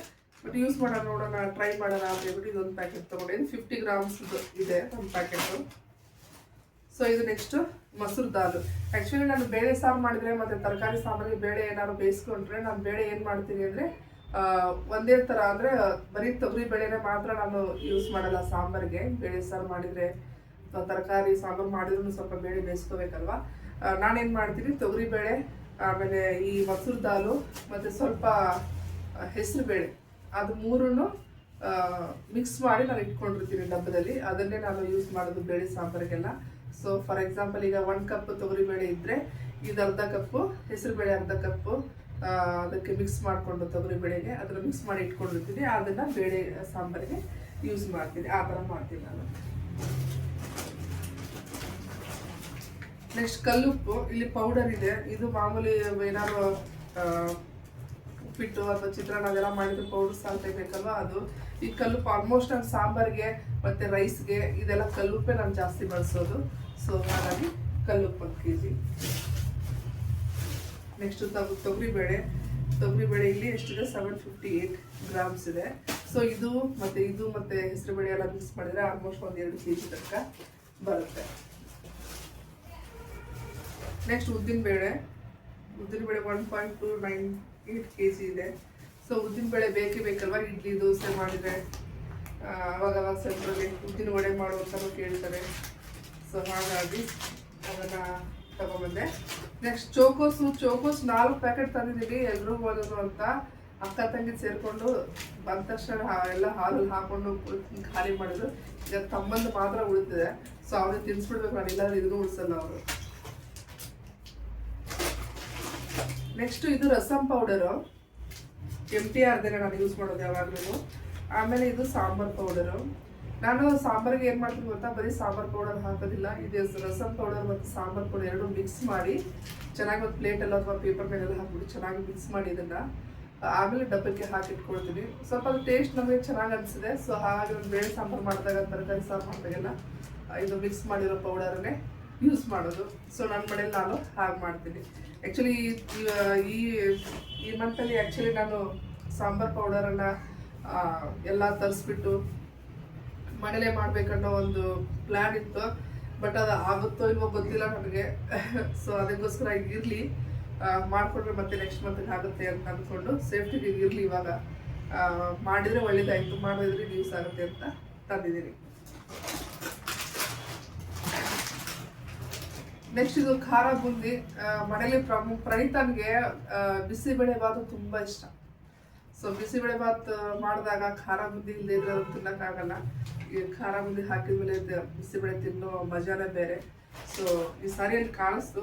ಬಟ್ ಯೂಸ್ ನೋಡೋಣ ಟ್ರೈ ಮಾಡೋಣ ಅಂತ ಹೇಳ್ಬಿಟ್ಟು ಇದೊಂದು ಪ್ಯಾಕೆಟ್ ತೊಗೊಂಡಿದ್ದೀನಿ. 50 ಗ್ರಾಮ್ಸ್ ಇದೆ ಒಂದು ಪ್ಯಾಕೆಟು. ಸೊ ಇದು ನೆಕ್ಸ್ಟು ಮೊಸರು ದಾಲು. ಆ್ಯಕ್ಚುಲಿ ನಾನು ಬೇಳೆ ಸಾರು ಮಾಡಿದರೆ ಮತ್ತು ತರಕಾರಿ ಸಾಂಬಾರಿಗೆ ಬೇಳೆ ಏನಾದ್ರು ಬೇಯಿಸ್ಕೊಂಡ್ರೆ ನಾನು ಬೇಳೆ ಏನು ಮಾಡ್ತೀನಿ ಅಂದರೆ ಒಂದೇ ಥರ, ಅಂದರೆ ಬರೀ ತೊಗರಿ ಬೇಳೆನೇ ಮಾತ್ರ ನಾನು ಯೂಸ್ ಮಾಡಲ್ಲ ಸಾಂಬಾರಿಗೆ. ಬೇಳೆ ಸಾರು ಮಾಡಿದರೆ ಅಥವಾ ತರಕಾರಿ ಸಾಂಬಾರು ಮಾಡಿದ್ರೂ ಸ್ವಲ್ಪ ಬೇಳೆ ಬೇಯಿಸ್ಕೋಬೇಕಲ್ವ. ನಾನೇನು ಮಾಡ್ತೀನಿ, ತೊಗರಿ ಬೇಳೆ, ಆಮೇಲೆ ಈ ಮೊಸರು ದಾಲು ಮತ್ತು ಸ್ವಲ್ಪ ಹೆಸರು ಬೇಳೆ, ಅದು ಮೂರನ್ನು ಮಿಕ್ಸ್ ಮಾಡಿ ನಾನು ಇಟ್ಕೊಂಡಿರ್ತೀನಿ ಡಬ್ಬದಲ್ಲಿ. ಅದನ್ನೇ ನಾನು ಯೂಸ್ ಮಾಡೋದು ಬೇಳೆ ಸಾಂಬಾರಿಗೆಲ್ಲ. ಸೊ ಫಾರ್ ಎಕ್ಸಾಂಪಲ್ ಈಗ 1 ಕಪ್ ತೊಗರಿಬೇಳೆ ಇದ್ದರೆ ಇದು ಅರ್ಧ ಕಪ್ಪು, ಹೆಸರುಬೇಳೆ ಅರ್ಧ ಕಪ್ಪು ಅದಕ್ಕೆ ಮಿಕ್ಸ್ ಮಾಡಿಕೊಂಡು ತೊಗರಿಬೇಳೆಗೆ ಅದನ್ನು ಮಿಕ್ಸ್ ಮಾಡಿ ಇಟ್ಕೊಂಡಿರ್ತೀನಿ. ಅದನ್ನು ಬೇಳೆ ಸಾಂಬಾರಿಗೆ ಯೂಸ್ ಮಾಡ್ತೀನಿ. ಆ ಥರ ಮಾಡ್ತೀನಿ ನಾನು. ನೆಕ್ಸ್ಟ್ ಕಲ್ಲುಪ್ಪು, ಇಲ್ಲಿ ಪೌಡರ್ ಇದೆ. ಇದು ಮಾಮೂಲಿ ಏನಾದ್ರು ಉಪ್ಪಿಟ್ಟು ಅಥವಾ ಚಿತ್ರಾನ್ನ ಅದೆಲ್ಲ ಮಾಡಿದ್ರೆ ಪೌಡರ್ ಸಾಲ್ತಬೇಕಲ್ವ, ಅದು. ಈ ಕಲ್ಲುಪ್ಪು ಆಲ್ಮೋಸ್ಟ್ ನಾನು ಸಾಂಬಾರಿಗೆ ಮತ್ತು ರೈಸ್ಗೆ ಇದೆಲ್ಲ ಕಲ್ಲುಪ್ಪೇ ನಾನು ಜಾಸ್ತಿ ಬಳಸೋದು. ಸೊ ಹಾಗಾಗಿ ಕಲ್ಲುಪ್ಪು 1 kg. ನೆಕ್ಸ್ಟು ತೊಗರಿಬೇಳೆ ಇಲ್ಲಿ ಎಷ್ಟಿದೆ, 758 ಗ್ರಾಮ್ಸ್ ಇದೆ. ಸೊ ಇದು ಮತ್ತು ಹೆಸರುಬೇಳೆ ಎಲ್ಲ ಮಿಕ್ಸ್ ಮಾಡಿದರೆ ಆಲ್ಮೋಸ್ಟ್ 1-2 kg ತನಕ ಬರುತ್ತೆ. ನೆಕ್ಸ್ಟ್ ಉದ್ದಿನಬೇಳೆ 1.298 kg ಇದೆ. ಸೊ ಉದ್ದಿನಬೇಳೆ ಬೇಕಲ್ವ, ಇಡ್ಲಿ ದೋಸೆ ಮಾಡಿದರೆ ಅವಾಗವಾಗ ಸೆಂಟ್ರಲ್ಲಿ ಉದ್ದಿನ ವಡೆ ಮಾಡುವಂತಲೂ ಕೇಳ್ತಾರೆ. ಸೊ ಹಾಗಾಗಿ ಅದನ್ನು ತಗೊಂಬಂದೆ. Next ಚೋಕೋಸ್ 4 packet ತಂದಿದ್ದೀವಿ. ಎಲ್ಲರೂ ಓದೋದು ಅಂತ ಅಕ್ಕ ತಂಗಿ ಸೇರಿಕೊಂಡು ಬಂದ ತಕ್ಷಣ ಎಲ್ಲ ಹಾಲಲ್ಲಿ ಹಾಕೊಂಡು ಖಾಲಿ ಮಾಡಿದ್ರು. ಈಗ ತಮ್ಮಂದು ಮಾತ್ರ ಉಳಿತಿದೆ. ಸೊ ಅವ್ರಿಗೆ ತಿನ್ನಿಸ್ಬಿಡ್ಬೇಕು, ನಾನು ಇಲ್ಲಾಂದ್ರೆ ಇದನ್ನು ಉಳಿಸಲ್ಲ ಅವರು. ನೆಕ್ಸ್ಟ್ ಇದು ರಸಂ ಪೌಡರು, MTRದೇನೆ ನಾನು ಯೂಸ್ ಮಾಡೋದು ಯಾವಾಗಲೂ. ಆಮೇಲೆ ಇದು ಸಾಂಬಾರ್ ಪೌಡರು. ನಾನು ಸಾಂಬಾರಿಗೆ ಏನು ಮಾಡ್ತೀನಿ ಗೊತ್ತಾ, ಬರೀ ಸಾಂಬಾರ್ ಪೌಡರ್ ಹಾಕೋದಿಲ್ಲ. ಇದು ರಸಂ ಪೌಡರ್ ಮತ್ತು ಸಾಂಬಾರ್ ಪೌಡರ್ ಎರಡು ಮಿಕ್ಸ್ ಮಾಡಿ ಚೆನ್ನಾಗಿ ಒಂದು ಪ್ಲೇಟಲ್ಲಿ ಅಥವಾ ಪೇಪರ್ ಮೇಲೆಲ್ಲ ಹಾಕ್ಬಿಟ್ಟು ಚೆನ್ನಾಗಿ ಮಿಕ್ಸ್ ಮಾಡಿ ಇದನ್ನು ಆಮೇಲೆ ಡಬ್ಬಕ್ಕೆ ಹಾಕಿಟ್ಕೊಳ್ತೀನಿ. ಸ್ವಲ್ಪ ಅದು ಟೇಸ್ಟ್ ನಮಗೆ ಚೆನ್ನಾಗಿ ಅನಿಸಿದೆ. ಸೊ ಹಾಗಾಗಿ ಒಂದು ಬೇಳೆ ಸಾಂಬಾರು ಮಾಡಿದಾಗ, ತರಕಾರಿ ಸಾರು ಮಾಡಿದಾಗೆಲ್ಲ ಇದು ಮಿಕ್ಸ್ ಮಾಡಿರೋ ಪೌಡರನ್ನೇ ಯೂಸ್ ಮಾಡೋದು. ಸೊ ನನ್ನ ಮನೇಲಿ ನಾನು ಹಾಗೆ ಮಾಡ್ತೀನಿ. ಆ್ಯಕ್ಚುಲಿ ಈ ಮಂತಲ್ಲಿ ಆ್ಯಕ್ಚುಲಿ ನಾನು ಸಾಂಬಾರ್ ಪೌಡರನ್ನು ಎಲ್ಲ ತರಿಸ್ಬಿಟ್ಟು ಮನೇಲೇ ಮಾಡಬೇಕನ್ನೋ ಒಂದು ಪ್ಲ್ಯಾನ್ ಇತ್ತು. ಬಟ್ ಅದು ಆಗುತ್ತೋ ಇಲ್ವೋ ಗೊತ್ತಿಲ್ಲ ನನಗೆ. ಸೊ ಅದಕ್ಕೋಸ್ಕರ ಇರಲಿ, ಮಾಡಿಕೊಂಡ್ರೆ ಮತ್ತೆ ನೆಕ್ಸ್ಟ್ ಮಂತ್ಗೆ ಆಗುತ್ತೆ ಅಂತ ಅಂದ್ಕೊಂಡು ಸೇಫ್ಟಿಗೆ ಇರಲಿ, ಇವಾಗ ಮಾಡಿದರೆ ಒಳ್ಳೇದಾಯಿತು, ಮಾಡಿದ್ರೆ ಯೂಸ್ ಆಗುತ್ತೆ ಅಂತ ತಂದಿದ್ದೀನಿ. ನೆಕ್ಸ್ಟ್ ಇದು ಖಾರ ಬುಂದಿ. ಮನೇಲಿ ಪ್ರಣೀತನಿಗೆ ಬಿಸಿಬೇಳೆ ಬಾತು ತುಂಬ ಇಷ್ಟ. ಸೊ ಬಿಸಿಬೇಳೆ ಬಾತ್ ಮಾಡಿದಾಗ ಖಾರ ಬುಂದಿ ಇಲ್ಲದೆ ಇದ್ರೆ ಅದು ತಿನ್ನೋಕ್ಕಾಗಲ್ಲ. ಈ ಖಾರ ಬುಂದಿ ಹಾಕಿದ್ಮೇಲೆ ಬಿಸಿಬೇಳೆ ತಿನ್ನೋ ಮಜಾನೇ ಬೇರೆ. ಸೊ ಈ ಸಾರಿಯಲ್ಲಿ ಕಾಣಿಸ್ತು.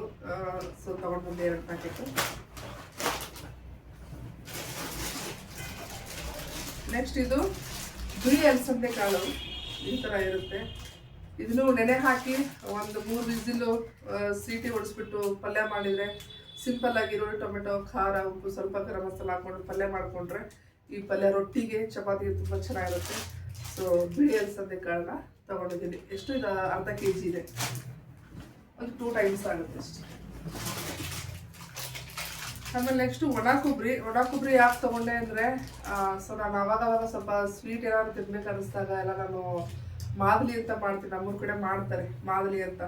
ಸೊ ತೊಗೊಂಡು ಬಂದೆ 2 ಪ್ಯಾಕೆಟು. ನೆಕ್ಸ್ಟ್ ಇದು ಬಿಳಿ ಅಲಸಂದೆ ಕಾಳು ಈ ಥರ ಇರುತ್ತೆ. ಇದನ್ನು ನೆನೆ ಹಾಕಿ ಒಂದು 3 ವಿಸಿಲು ಸೀಟಿ ಹೊಡಿಸ್ಬಿಟ್ಟು ಪಲ್ಯ ಮಾಡಿದರೆ ಸಿಂಪಲ್ ಆಗಿ ಈರುಳ್ಳಿ ಟೊಮೆಟೊ ಖಾರ ಉಪ್ಪು ಸ್ವಲ್ಪ ಗರಂ ಮಸಾಲ ಹಾಕ್ಕೊಂಡು ಪಲ್ಯ ಮಾಡಿಕೊಂಡ್ರೆ ಈ ಪಲ್ಯ ರೊಟ್ಟಿಗೆ ಚಪಾತಿಗೆ ತುಂಬ ಚೆನ್ನಾಗಿರುತ್ತೆ. ಸೊ ಬಿಳಿ ಅಲಸಂದೆ ಕಾಳನ್ನ ತೊಗೊಂಡಿದ್ದೀನಿ. ಎಷ್ಟು ಇದು ಅರ್ಧ kg ಇದೆ. ಒಂದು 2 ಟೈಮ್ಸ್ ಆಗುತ್ತೆ ಅಷ್ಟೇ. ಆಮೇಲೆ ನೆಕ್ಸ್ಟು ಒಣ ಕೊಬ್ಬರಿ ಯಾಕೆ ತೊಗೊಂಡೆ ಅಂದರೆ ಸೊ ನಾನು ಅವಾಗವಾಗ ಸ್ವಲ್ಪ ಸ್ವೀಟ್ ಏನಾದ್ರು ತಿನ್ಬೇಕು ಅನ್ನಿಸ್ದಾಗ ಎಲ್ಲ ನಾನು ಮಾದಲಿ ಅಂತ ಮಾಡ್ತೀನಿ. ನಮ್ಮೂರ ಕಡೆ ಮಾಡ್ತಾರೆ ಮಾದಲಿ ಅಂತ.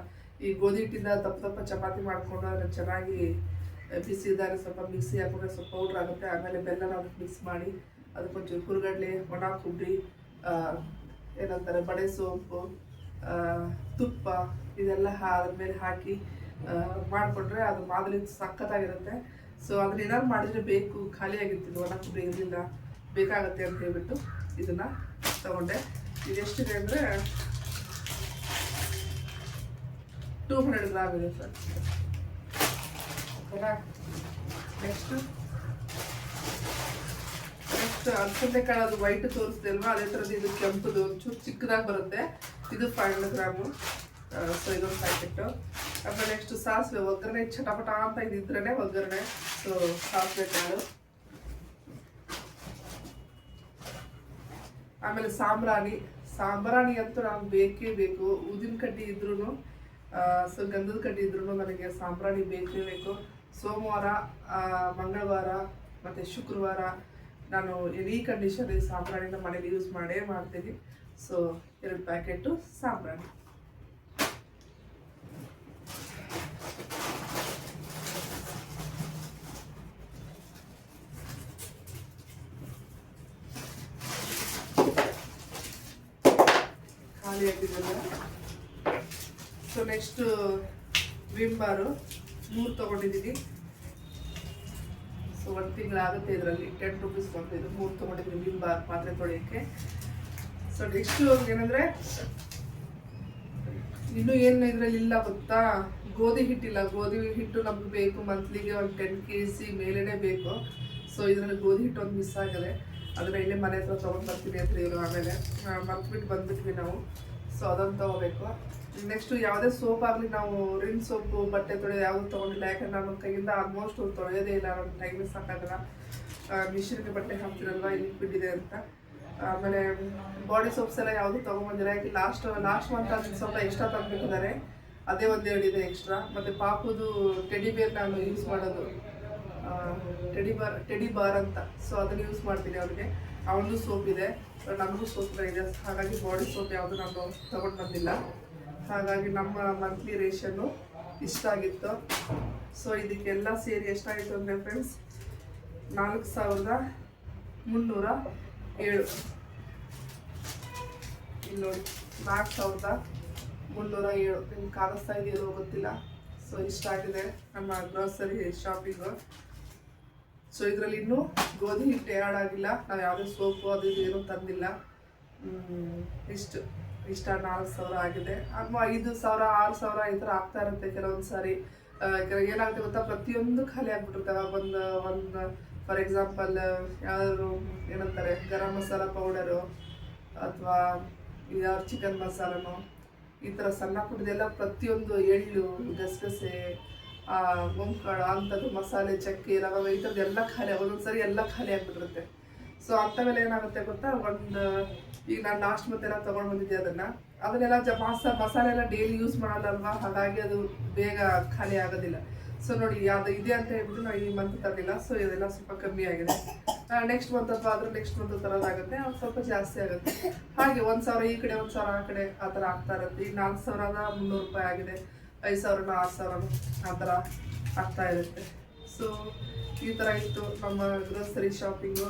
ಈ ಗೋಧಿ ಹಿಟ್ಟಿಂದ ದಪ್ಪ ಚಪಾತಿ ಮಾಡಿಕೊಂಡು ಅದನ್ನು ಚೆನ್ನಾಗಿ ಬಿಸಿದಾಗ ಸ್ವಲ್ಪ ಮಿಕ್ಸಿ ಹಾಕೊಂಡ್ರೆ ಸ್ವಲ್ಪ ಪೌಡ್ರ್ ಆಗುತ್ತೆ. ಆಮೇಲೆ ಬೆಲ್ಲನ ಅದಕ್ಕೆ ಮಿಕ್ಸ್ ಮಾಡಿ ಅದಕ್ಕೊಂಚೂರು ಹುರ್ಗಡ್ಲೆ ಒಣ ಕೊಬ್ಬರಿ ಏನಂತಾರೆ ಬಡೆ ಸೋಂಪು ತುಪ್ಪ ಇದೆಲ್ಲ ಅದ್ರ ಮೇಲೆ ಹಾಕಿ ಮಾಡಿಕೊಂಡ್ರೆ ಅದು ಮಾದಲಿ ಸಖತ್ತಾಗಿರುತ್ತೆ. ಸೊ ಅದನ್ನ ಏನಾದ್ರು ಮಾಡಿದರೆ ಬೇಕು, ಖಾಲಿಯಾಗಿರ್ತಿದ್ದು ಒಣ ಕೊಬ್ಬರಿ ಇರಲಿಲ್ಲ, ಬೇಕಾಗತ್ತೆ ಅಂತ ಹೇಳ್ಬಿಟ್ಟು ಇದನ್ನು ತಗೊಂಡೆ. ಇದೆಷ್ಟಿದೆ ಅಂದರೆ 200 ಗ್ರಾಮ್ ಇದೆ ಸರ್. ಓಕೆನಾ. ನೆಕ್ಸ್ಟ್ ಅಲಸಂದೆ ಕಾಳು ಅದು ವೈಟ್ ತೋರಿಸ್ದೆ ಅಲ್ವಾ, ಅದೇ ಥರದ್ದು ಇದು ಕೆಂಪುದು ಒಂಚೂರು ಚಿಕ್ಕದಾಗಿ ಬರುತ್ತೆ. ಇದು 500 ಗ್ರಾಮು. ಸೊ ಇದೊಂದು ಪ್ಯಾಕೆಟು. ಆಮೇಲೆ ನೆಕ್ಸ್ಟ್ ಸಾಸಿವೆ ಒಗ್ಗರಣೆ ಚಟಪಟ ಅಂತ ಇದಿದ್ರೇ ಒಗ್ಗರಣೆ. ಸೊ ಸಾಸಿವೆ ಕಾಳು. ಆಮೇಲೆ ಸಾಂಬ್ರಾಣಿ ಅಂತೂ ನಮ್ಗೆ ಬೇಕೇ ಬೇಕು. ಊದಿನ ಕಡ್ಡಿ ಇದ್ರೂ ಸೊ ಗಂಧದ ಕಡ್ಡಿ ಇದ್ರೂ ನನಗೆ ಸಾಂಬ್ರಾಣಿ ಬೇಕೇ ಬೇಕು. ಸೋಮವಾರ ಮಂಗಳವಾರ ಮತ್ತು ಶುಕ್ರವಾರ ನಾನು ಎನಿ ಕಂಡೀಷನ್ ಈ ಸಾಂಬ್ರಾಣಿನ ಮನೇಲಿ ಯೂಸ್ ಮಾಡ್ತೀನಿ. ಸೊ 2 ಪ್ಯಾಕೆಟು ಸಾಂಬ್ರಾಣಿ. ಖಾಲಿ ಆಗಿದ್ದಲ್ಲ. ಸೊ ನೆಕ್ಸ್ಟು ವಿಮ್ ಬಾರು 3 ತೊಗೊಂಡಿದ್ದೀನಿ. ಸೊ 1 ತಿಂಗಳಾಗುತ್ತೆ. ಇದರಲ್ಲಿ 10 ರೂಪೀಸ್ ಬಂದಿದ್ದು 3 ತೊಗೊಂಡಿದ್ದೀನಿ ವಿಮ್ ಬಾರ್ ಪಾತ್ರೆ ತೊಳೆಯೋಕ್ಕೆ. ಸೊ ನೆಕ್ಸ್ಟು ಏನಂದರೆ ಇನ್ನೂ ಏನು ಇದರಲ್ಲಿ ಇಲ್ಲ ಗೊತ್ತಾ, ಗೋಧಿ ಹಿಟ್ಟಿಲ್ಲ. ಗೋಧಿ ಹಿಟ್ಟು ನಮ್ಗೆ ಬೇಕು, ಮಂತ್ಲಿಗೆ ಒಂದು 10 kg ಮೇಲೇ ಬೇಕು. ಸೊ ಇದರಲ್ಲಿ ಗೋಧಿ ಹಿಟ್ಟು ಒಂದು ಮಿಸ್ ಆಗಿದೆ. ಅದನ್ನು ಇಲ್ಲೇ ಮನೆ ಹತ್ರ ತೊಗೊಂಡು ಬರ್ತೀನಿ ಅಂತ ಇವರು ಆಮೇಲೆ ಮರ್ತ್ಬಿಟ್ಟು ಬಂದುಬಿಟ್ವಿ ನಾವು. ಸೊ ಅದನ್ನು ತೊಗೋಬೇಕು. ನೆಕ್ಸ್ಟು ಯಾವುದೇ ಸೋಪ್ ಆಗಲಿ ನಾವು ರಿನ್ ಸೋಪು ಬಟ್ಟೆ ತೊಳೆಯೋದು ಯಾವುದು ತೊಗೊಂಡಿಲ್ಲ. ಯಾಕಂದ್ರೆ ನಮ್ಮ ಕೈಯಿಂದ ಆಲ್ಮೋಸ್ಟ್ ತೊಳೆಯೋದೇ ಇಲ್ಲ, ನಮ್ಮ ಟೈಮಿಗೆ ಸಾಕಾಗಲ್ಲ. ಮಿಷಿನ್ಗೆ ಬಟ್ಟೆ ಹಾಕ್ತಿರಲ್ವ ಇಲ್ಲಿ ಬಿಟ್ಟಿದೆ ಅಂತ. ಆಮೇಲೆ ಬಾಡಿ ಸೋಪ್ಸ್ ಎಲ್ಲ ಯಾವುದು ತೊಗೊಂಬಂದಿಲ್ಲ. ಯಾಕೆ ಲಾಸ್ಟ್ ಮಂತ್ ಅದನ್ನು ಸ್ವಲ್ಪ ಎಕ್ಸ್ಟ್ರಾ ತಂದುಬಿಟ್ಟಿದ್ದಾರೆ. ಅದೇ 1 2 ಇದೆ ಎಕ್ಸ್ಟ್ರಾ. ಮತ್ತು ಪಾಪುದು ಟೆಡಿ ಬೇರ್ ನಾನು ಯೂಸ್ ಮಾಡೋದು, ಟೆಡಿ ಬಾರ್ ಅಂತ. ಸೊ ಅದನ್ನು ಯೂಸ್ ಮಾಡ್ತೀನಿ ಅವ್ರಿಗೆ. ಅವನದು ಸೋಪ್ ಇದೆ, ನಮಗೂ ಸೋಪ್ ಇದೆ. ಹಾಗಾಗಿ ಬಾಡಿ ಸೋಪ್ ಯಾವುದು ನಾನು ತೊಗೊಂಡು ಬಂದಿಲ್ಲ. ಹಾಗಾಗಿ ನಮ್ಮ ಮಂತ್ಲಿ ರೇಷನ್ನು ಇಷ್ಟ ಆಗಿತ್ತು. ಸೊ ಇದಕ್ಕೆಲ್ಲ ಸೇರಿ ಎಷ್ಟಾಯಿತು ಅಂದರೆ ಫ್ರೆಂಡ್ಸ್ 4307. ಇಲ್ಲಿ ನೋಡಿ 4307. ನಿಮ್ಗೆ ಕಾಣಿಸ್ತಾ ಇದೆಯೋ ಗೊತ್ತಿಲ್ಲ. ಸೊ ಇಷ್ಟ ಆಗಿದೆ ನಮ್ಮ ಗ್ರೋಸರಿ ಶಾಪಿಂಗು. ಸೊ ಇದರಲ್ಲಿ ಇನ್ನೂ ಗೋಧಿ ಹಿಟ್ಟು ಆ್ಯಡ್ ಆಗಿಲ್ಲ. ನಾವು ಯಾವುದೇ ಸೋಪು ಅದು ಇದು ಏನೂ ತಂದಿಲ್ಲ. ಇಷ್ಟ 4000 ಆಗಿದೆ. ಅಥವಾ 5000 6000 ಈ ಥರ ಆಗ್ತಾ ಇರುತ್ತೆ ಕೆಲವೊಂದು ಸಾರಿ. ಏನಾಗುತ್ತೆ ಗೊತ್ತಾ, ಪ್ರತಿಯೊಂದು ಖಾಲಿ ಆಗ್ಬಿಟ್ಟಿರ್ತವೆ. ಒಂದು ಫಾರ್ ಎಕ್ಸಾಂಪಲ್ ಯಾವ್ದಾದ್ರು ಏನಂತಾರೆ ಗರಂ ಮಸಾಲ ಪೌಡರು ಅಥವಾ ಯಾವ ಚಿಕನ್ ಮಸಾಲನೋ ಈ ಥರ ಸಣ್ಣ ಪುಟ್ಟದೆಲ್ಲ ಪ್ರತಿಯೊಂದು ಎಳ್ಳು ಗಸಗಸೆ ಗೊಂಕಾಳು ಅಂಥದ್ದು ಮಸಾಲೆ ಚಕ್ಕೆ ಲವಂಗ ಈ ಥರದ್ದು ಎಲ್ಲ ಖಾಲಿ ಒಂದೊಂದ್ಸರಿ ಎಲ್ಲ ಖಾಲಿ ಆಗಿಬಿಟ್ಟಿರುತ್ತೆ. ಸೊ ಅಂಥವೆಲ್ಲ ಏನಾಗುತ್ತೆ ಗೊತ್ತಾ, ಈಗ ನಾನು ಲಾಸ್ಟ್ ಮತ್ತೆಲ್ಲ ತೊಗೊಂಡು ಬಂದಿದ್ದೆ ಅದನ್ನೆಲ್ಲ ಮಸಾಲೆ ಎಲ್ಲ ಡೈಲಿ ಯೂಸ್ ಮಾಡಲ್ಲ ಅಲ್ವಾ, ಹಾಗಾಗಿ ಅದು ಬೇಗ ಖಾಲಿ ಆಗೋದಿಲ್ಲ. ಸೊ ನೋಡಿ ಯಾವುದು ಇದೆ ಅಂತ ಹೇಳ್ಬಿಟ್ಟು ನಾವು ಈ ಮಂತ್ ತರಲಿಲ್ಲ. ಸೊ ಇದೆಲ್ಲ ಸ್ವಲ್ಪ ಕಮ್ಮಿ ಆಗಿದೆ. ನೆಕ್ಸ್ಟ್ ಮಂತ್ ಅಥವಾ ಅದ್ರ ನೆಕ್ಸ್ಟ್ ಮಂತ್ ತರೋದಾಗುತ್ತೆ, ಅದು ಸ್ವಲ್ಪ ಜಾಸ್ತಿ ಆಗುತ್ತೆ. ಹಾಗೆ 1000 ಈ ಕಡೆ 1000 ಆ ಕಡೆ ಆ ಥರ ಆಗ್ತಾ ಇರುತ್ತೆ. ಈಗ 4300 ರೂಪಾಯಿ ಆಗಿದೆ. 5000 6000 ಆ ಥರ ಆಗ್ತಾ ಇರುತ್ತೆ. ಸೊ ಈ ಥರ ಇತ್ತು ನಮ್ಮ ಗ್ರೋಸರಿ ಶಾಪಿಂಗು.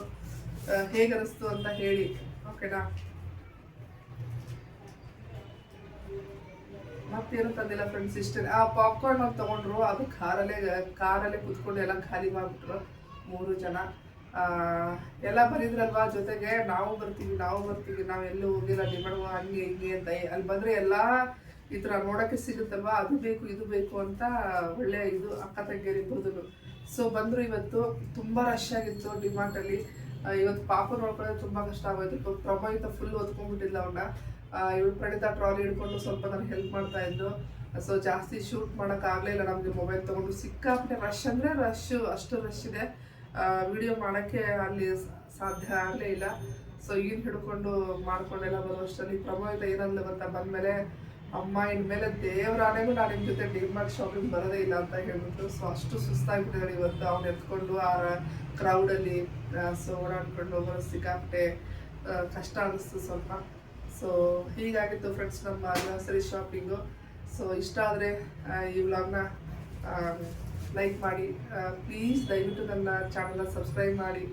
ಹೇಗೆ ಅನಿಸ್ತು ಅಂತ ಹೇಳಿ, ಓಕೆನಾ. ಮತ್ತೇನು ತಂದಿಲ್ಲ ಫ್ರೆಂಡ್ಸ್, ಇಷ್ಟೇ. ಪಾಪ್ಕಾರ್ನ್ ಅವ್ರು ತೊಗೊಂಡ್ರು, ಅದು ಕಾರಲ್ಲೇ ಕುತ್ಕೊಂಡು ಎಲ್ಲ ಖಾಲಿ ಮಾಡಿಬಿಟ್ರು 3 ಜನ. ಎಲ್ಲ ಬರೀದ್ರಲ್ವಾ ಜೊತೆಗೆ ನಾವು ಬರ್ತೀವಿ ನಾವು ಎಲ್ಲೂ ಹೋಗಿಲ್ಲ ಡಿಮಾಂಡ್ ಹಂಗೆ ಹಿಂಗೆ ಅಂತ. ಅಲ್ಲಿ ಬಂದರೆ ಎಲ್ಲ ಈ ಥರ ನೋಡೋಕ್ಕೆ ಸಿಗುತ್ತಲ್ವಾ, ಅದು ಬೇಕು ಇದು ಬೇಕು ಅಂತ ಒಳ್ಳೆ ಇದು ಅಕ್ಕ ತಂಗಿಯರಿಬ್ಬರದು. ಸೊ ಬಂದರು ಇವತ್ತು. ತುಂಬ ರಶ್ ಆಗಿತ್ತು ಡಿಮಾರ್ಟಲ್ಲಿ. ಇವತ್ತು ಪಾಪ ನೋಡ್ಕೊಳ್ಳೋದು ತುಂಬ ಕಷ್ಟ ಆಗೋಯ್ತು. ಪ್ರಭಾವಿತ ಫುಲ್ ಓದ್ಕೊಂಡ್ಬಿಟ್ಟಿಲ್ಲ ಅವನ್ನ. ಇವಳು ಪ್ರಣೀತಾ ಟ್ರಾಲಿ ಹಿಡ್ಕೊಂಡು ಸ್ವಲ್ಪ ನನಗೆ ಹೆಲ್ಪ್ ಮಾಡ್ತಾ ಇದ್ದು. ಸೊ ಜಾಸ್ತಿ ಶೂಟ್ ಮಾಡೋಕ್ಕಾಗಲೇ ಇಲ್ಲ ನಮಗೆ. ಮೊಬೈಲ್ ತೊಗೊಂಡು ಸಿಕ್ಕಾಪಟ್ಟೆ ರಶ್ ಅಂದರೆ ಅಷ್ಟು ರಶ್ ಇದೆ. ವಿಡಿಯೋ ಮಾಡೋಕ್ಕೆ ಅಲ್ಲಿ ಸಾಧ್ಯ ಆಗಲೇ ಇಲ್ಲ. ಸೊ ಈಗಿನ ಹಿಡ್ಕೊಂಡು ಮಾಡ್ಕೊಂಡೆಲ್ಲ ಬರುವಷ್ಟರಲ್ಲಿ ಪ್ರಭಾವಿತ ಏನಂದ ಗೊತ್ತಾ, ಬಂದಮೇಲೆ ಅಮ್ಮ ಇನ್ಮೇಲೆ ದೇವರಾಣೆಗೂ ನಾನು ನಿಮ್ಮ ಜೊತೆ ಡಿಮಾರ್ಟ್ ಶಾಪಿಂಗ್ ಬರೋದೇ ಇಲ್ಲ ಅಂತ ಹೇಳ್ಬಿಟ್ಟು. ಸೊ ಅಷ್ಟು ಸುಸ್ತಾಗಿಬಿಟ್ಟಿದ್ದಾರೆ ಇವತ್ತು. ಅವ್ನು ಎತ್ಕೊಂಡು ಆ ಕ್ರೌಡಲ್ಲಿ ಸೊ ಓಡಾಡ್ಕೊಂಡು ಹೋಗೋದು ಸಿಕ್ಕಾಪಟ್ಟೆ ಕಷ್ಟ ಅನ್ನಿಸ್ತು ಸ್ವಲ್ಪ. ಸೊ ಹೀಗಾಗಿತ್ತು ಫ್ರೆಂಡ್ಸ್ ನಮ್ಮ ಗ್ರಾಸರಿ ಶಾಪಿಂಗು. ಸೊ ಇಷ್ಟ ಆದರೆ ಈ ವ್ಲಾಗ್ನ ಲೈಕ್ ಮಾಡಿ, ಪ್ಲೀಸ್ ದಯವಿಟ್ಟು ನನ್ನ ಚಾನಲ್ನ ಸಬ್ಸ್ಕ್ರೈಬ್ ಮಾಡಿ,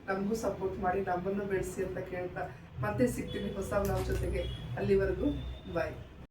ನಮಗೂ ಸಪೋರ್ಟ್ ಮಾಡಿ, ನಮ್ಮನ್ನು ಬೆಳೆಸಿ ಅಂತ ಕೇಳ್ತಾ ಮತ್ತೆ ಸಿಗ್ತೀನಿ ಹೊಸ ವ್ಲಾಗ್ ಜೊತೆಗೆ. ಅಲ್ಲಿವರೆಗೂ ಬಾಯ್.